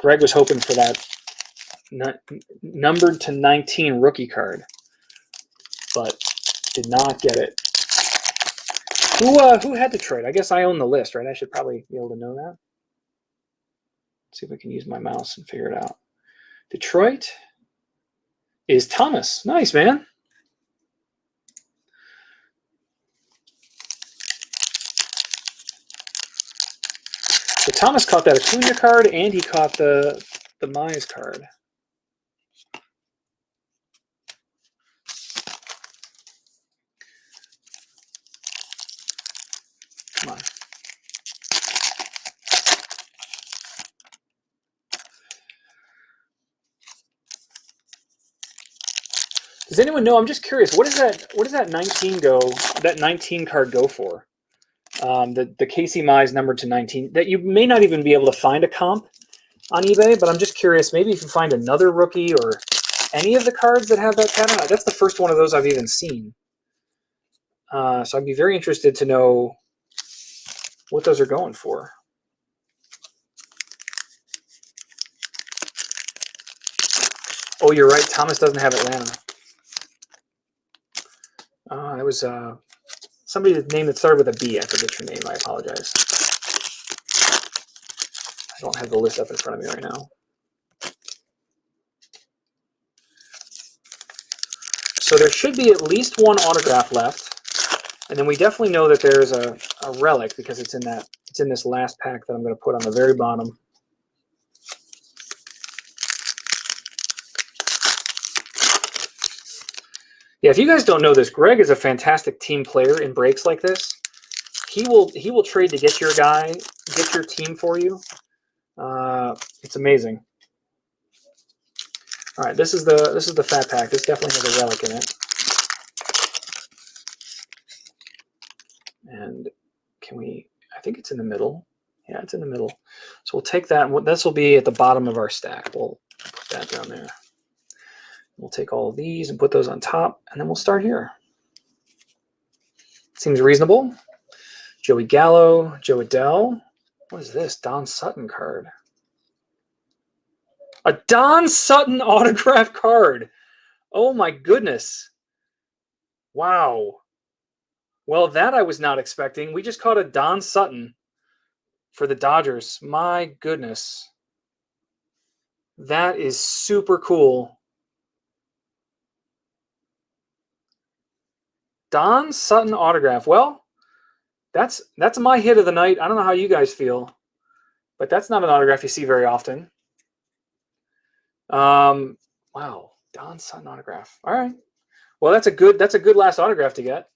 Greg was hoping for that numbered to 19 rookie card, but did not get it. Who had Detroit? I guess I own the list, right? I should probably be able to know that. Let's see if I can use my mouse and figure it out. Detroit is Thomas. Nice, man. So Thomas caught that Acuna card, and he caught the Mize card. Come on. Does anyone know? I'm just curious. What does that 19 go? That 19 card go for? The Casey Mize numbered to 19. That you may not even be able to find a comp on eBay, but I'm just curious. Maybe if you find another rookie or any of the cards that have that pattern. That's the first one of those I've even seen. So I'd be very interested to know what those are going for. Oh, you're right. Thomas doesn't have Atlanta. It was somebody's name that started with a B. I forget your name. I apologize. I don't have the list up in front of me right now. So there should be at least one autograph left, and then we definitely know that there's a relic because it's in this last pack that I'm going to put on the very bottom. Yeah, if you guys don't know this, Greg is a fantastic team player in breaks like this. He will trade to get your guy, get your team for you. It's amazing. All right, this is the fat pack. This definitely has a relic in it. And can we? I think it's in the middle. Yeah, it's in the middle. So we'll take that. This will be at the bottom of our stack. We'll put that down there. We'll take all of these and put those on top, and then we'll start here. Seems reasonable. Joey Gallo, Joe Adell. What is this? Don Sutton card. A Don Sutton autograph card. Oh my goodness. Wow. Well, that I was not expecting. We just caught a Don Sutton for the Dodgers. My goodness. That is super cool. Don Sutton autograph. Well, that's my hit of the night. I don't know how you guys feel, but that's not an autograph you see very often. Wow, Don Sutton autograph. All right. Well, that's a good last autograph to get.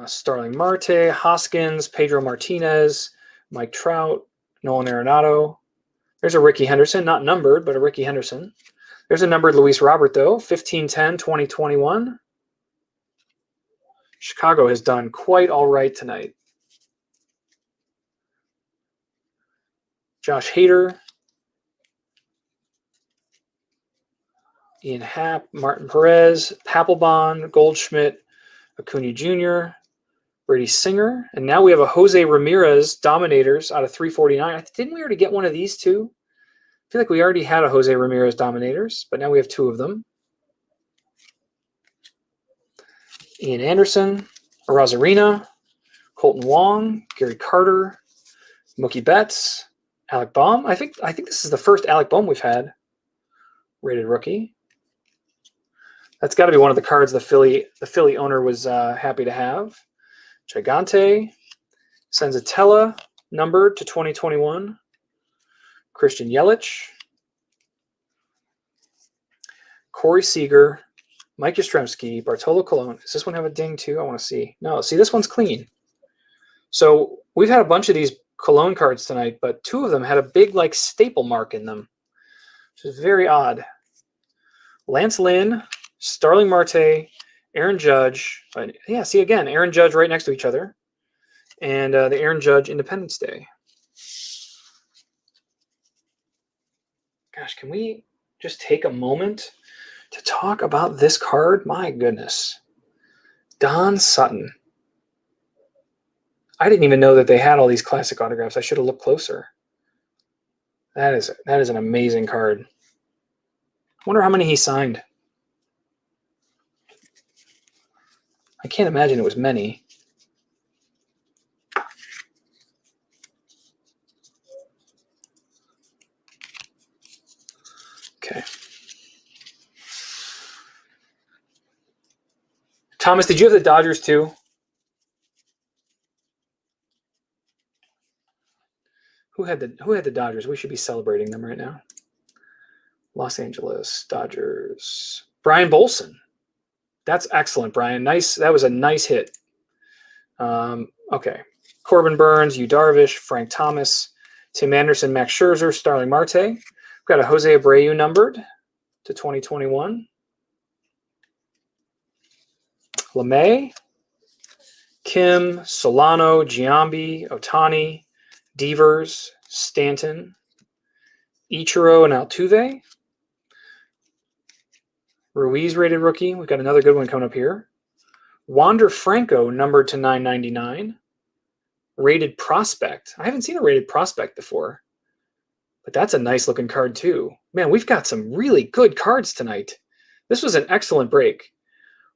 Starling Marte, Hoskins, Pedro Martinez, Mike Trout, Nolan Arenado. There's a Ricky Henderson, not numbered, but a Ricky Henderson. There's a numbered Luis Robert, though, 15-10-2021. Chicago has done quite all right tonight. Josh Hader, Ian Happ, Martin Perez, Papelbon, Goldschmidt, Acuna Jr., Brady Singer, and now we have a Jose Ramirez Dominators out of 349. Didn't we already get one of these two? I feel like we already had a Jose Ramirez Dominators, but now we have two of them. Ian Anderson, Arozarena, Colton Wong, Gary Carter, Mookie Betts, Alec Bohm. I think this is the first Alec Bohm we've had. Rated rookie. That's got to be one of the cards the Philly owner was happy to have. Gigante, Senzatella, numbered to 2021. Christian Yelich, Corey Seager, Mike Yastrzemski, Bartolo Colon. Does this one have a ding too? I want to see. No, see, this one's clean. So we've had a bunch of these Cologne cards tonight, but two of them had a big like staple mark in them, which is very odd. Lance Lynn, Starling Marte, Aaron Judge. Yeah, see again, Aaron Judge right next to each other. And the Aaron Judge Independence Day. Gosh, can we just take a moment to talk about this card? My goodness. Don Sutton. I didn't even know that they had all these classic autographs. I should have looked closer. That is an amazing card. I wonder how many he signed. I can't imagine it was many. Okay. Thomas, did you have the Dodgers too? Who had the Dodgers? We should be celebrating them right now. Los Angeles Dodgers. Brian Bolson. That's excellent, Brian. Nice. That was a nice hit. Okay. Corbin Burns, Yu Darvish, Frank Thomas, Tim Anderson, Max Scherzer, Starling Marte. We've got a Jose Abreu numbered to 2021. LeMay, Kim, Solano, Giambi, Otani, Devers, Stanton, Ichiro, and Altuve. Ruiz rated rookie. We've got another good one coming up here. Wander Franco numbered to 999. Rated prospect. I haven't seen a rated prospect before, but that's a nice looking card too. Man, we've got some really good cards tonight. This was an excellent break.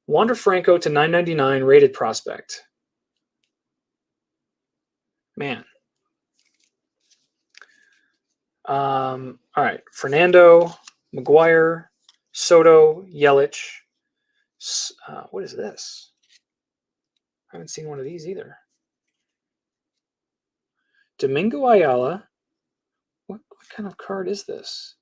Wander Franco to 999 rated prospect. Man. All right. Fernando, McGuire, Soto, Yelich. What is this? I haven't seen one of these either. Domingo Ayala. What kind of card is this?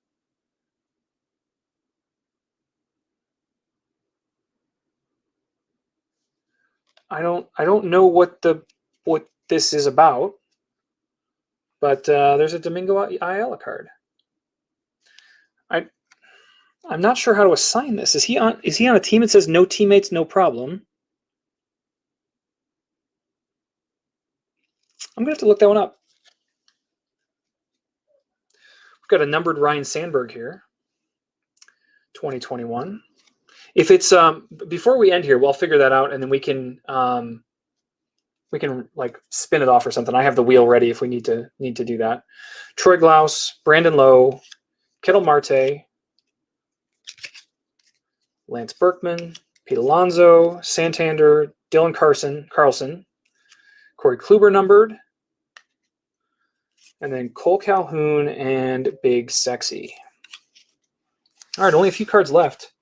I don't know what this is about, but there's a Domingo Ayala card. I'm not sure how to assign this. Is he on a team that says no teammates, no problem? I'm gonna have to look that one up. We've got a numbered Ryan Sandberg here, 2021. If it's before we end here, we'll figure that out, and then we can like spin it off or something. I have the wheel ready if we need to do that. Troy Glaus, Brandon Lowe, Kettle Marte, Lance Berkman, Pete Alonso, Santander, Dylan Carlson, Corey Kluber numbered, and then Cole Calhoun and Big Sexy. All right, only a few cards left.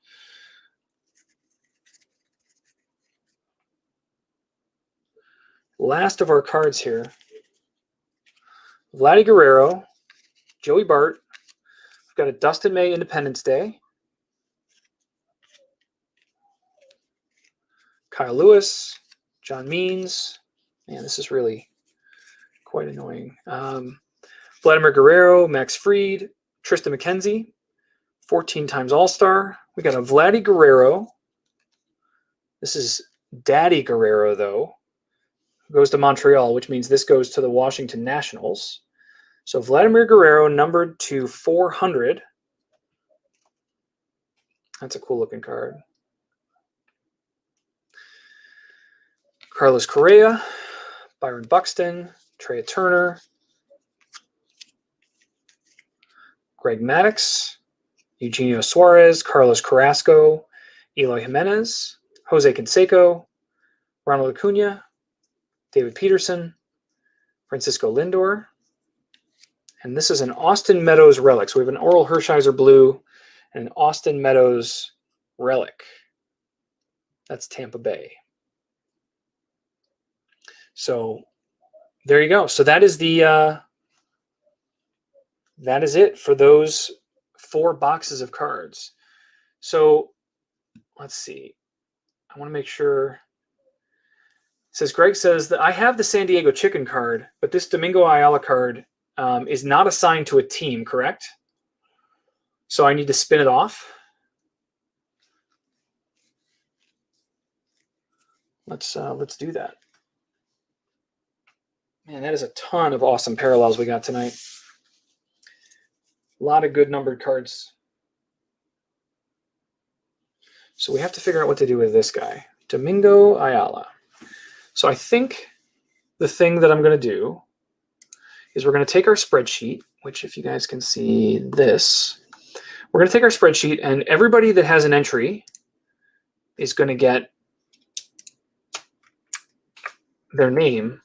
Last of our cards here. Vladdy Guerrero, Joey Bart. We've got a Dustin May Independence Day. Kyle Lewis, John Means. Man, this is really quite annoying. Vladimir Guerrero, Max Fried, Tristan McKenzie, 14 times All-Star. We got a Vladdy Guerrero. This is Daddy Guerrero, though. Goes to Montreal, which means this goes to the Washington Nationals. So Vladimir Guerrero numbered to 400. That's a cool looking card. Carlos Correa, Byron Buxton, Trea Turner, Greg Maddux, Eugenio Suarez, Carlos Carrasco, Eloy Jimenez, Jose Canseco, Ronald Acuna, David Peterson, Francisco Lindor. And this is an Austin Meadows relic. So we have an Oral Hershiser blue and an Austin Meadows relic. That's Tampa Bay. So there you go. So that is the that is it for those 4 boxes of cards. So let's see. I want to make sure. It says Greg says that I have the San Diego Chicken card, but this Domingo Ayala card is not assigned to a team, correct? So I need to spin it off. Let's do that. Man, that is a ton of awesome parallels we got tonight. A lot of good numbered cards. So we have to figure out what to do with this guy, Domingo Ayala. So I think the thing that I'm going to do is we're going to take our spreadsheet, which if you guys can see this, we're going to take our spreadsheet and everybody that has an entry is going to get their name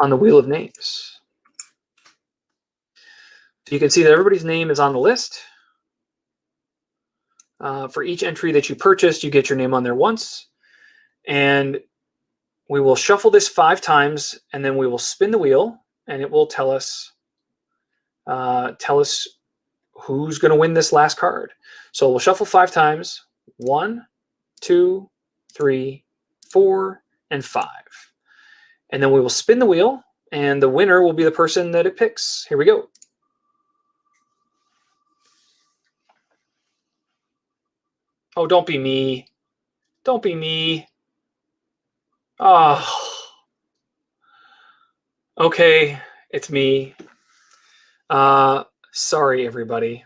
on the wheel of names. So you can see that everybody's name is on the list. For each entry that you purchased, you get your name on there once. And we will shuffle this 5 times, and then we will spin the wheel, and it will tell us who's going to win this last card. So we'll shuffle 5 times. 1, 2, 3, 4, and 5. And then we will spin the wheel, and the winner will be the person that it picks. Here we go. Oh, don't be me. Don't be me. Oh. Okay, it's me. Sorry, everybody.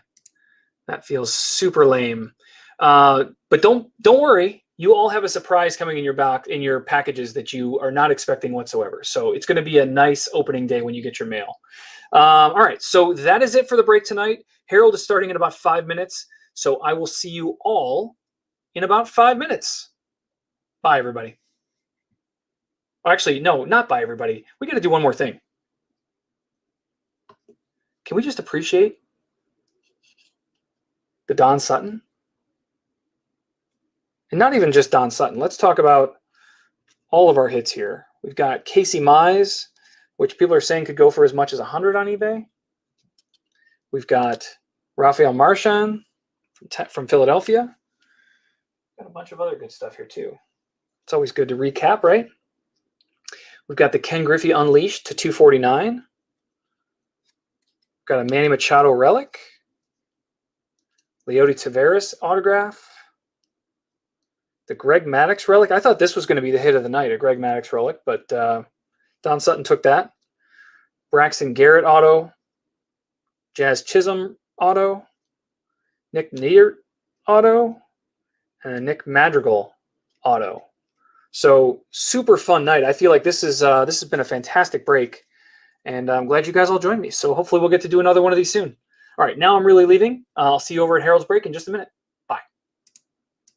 That feels super lame. But don't worry. You all have a surprise coming in your packages that you are not expecting whatsoever. So it's going to be a nice opening day when you get your mail. All right, so that is it for the break tonight. Harold is starting in about 5 minutes. So I will see you all in about 5 minutes. Bye, everybody. Actually, no, not bye, everybody. We got to do one more thing. Can we just appreciate the Don Sutton? And not even just Don Sutton. Let's talk about all of our hits here. We've got Casey Mize, which people are saying could go for as much as 100 on eBay. We've got Rafael Marchand from Philadelphia. Got a bunch of other good stuff here too. It's always good to recap, right? We've got the Ken Griffey Unleashed to 249. Got a Manny Machado relic. Leody Taveras autograph. The Greg Maddux relic. I thought this was going to be the hit of the night, a Greg Maddux relic, but Don Sutton took that. Braxton Garrett auto. Jazz Chisholm auto. Nick Neidert auto. And a Nick Madrigal auto. So super fun night. I feel like this has been a fantastic break, and I'm glad you guys all joined me. So hopefully we'll get to do another one of these soon. All right, now I'm really leaving. I'll see you over at Harold's Break in just a minute.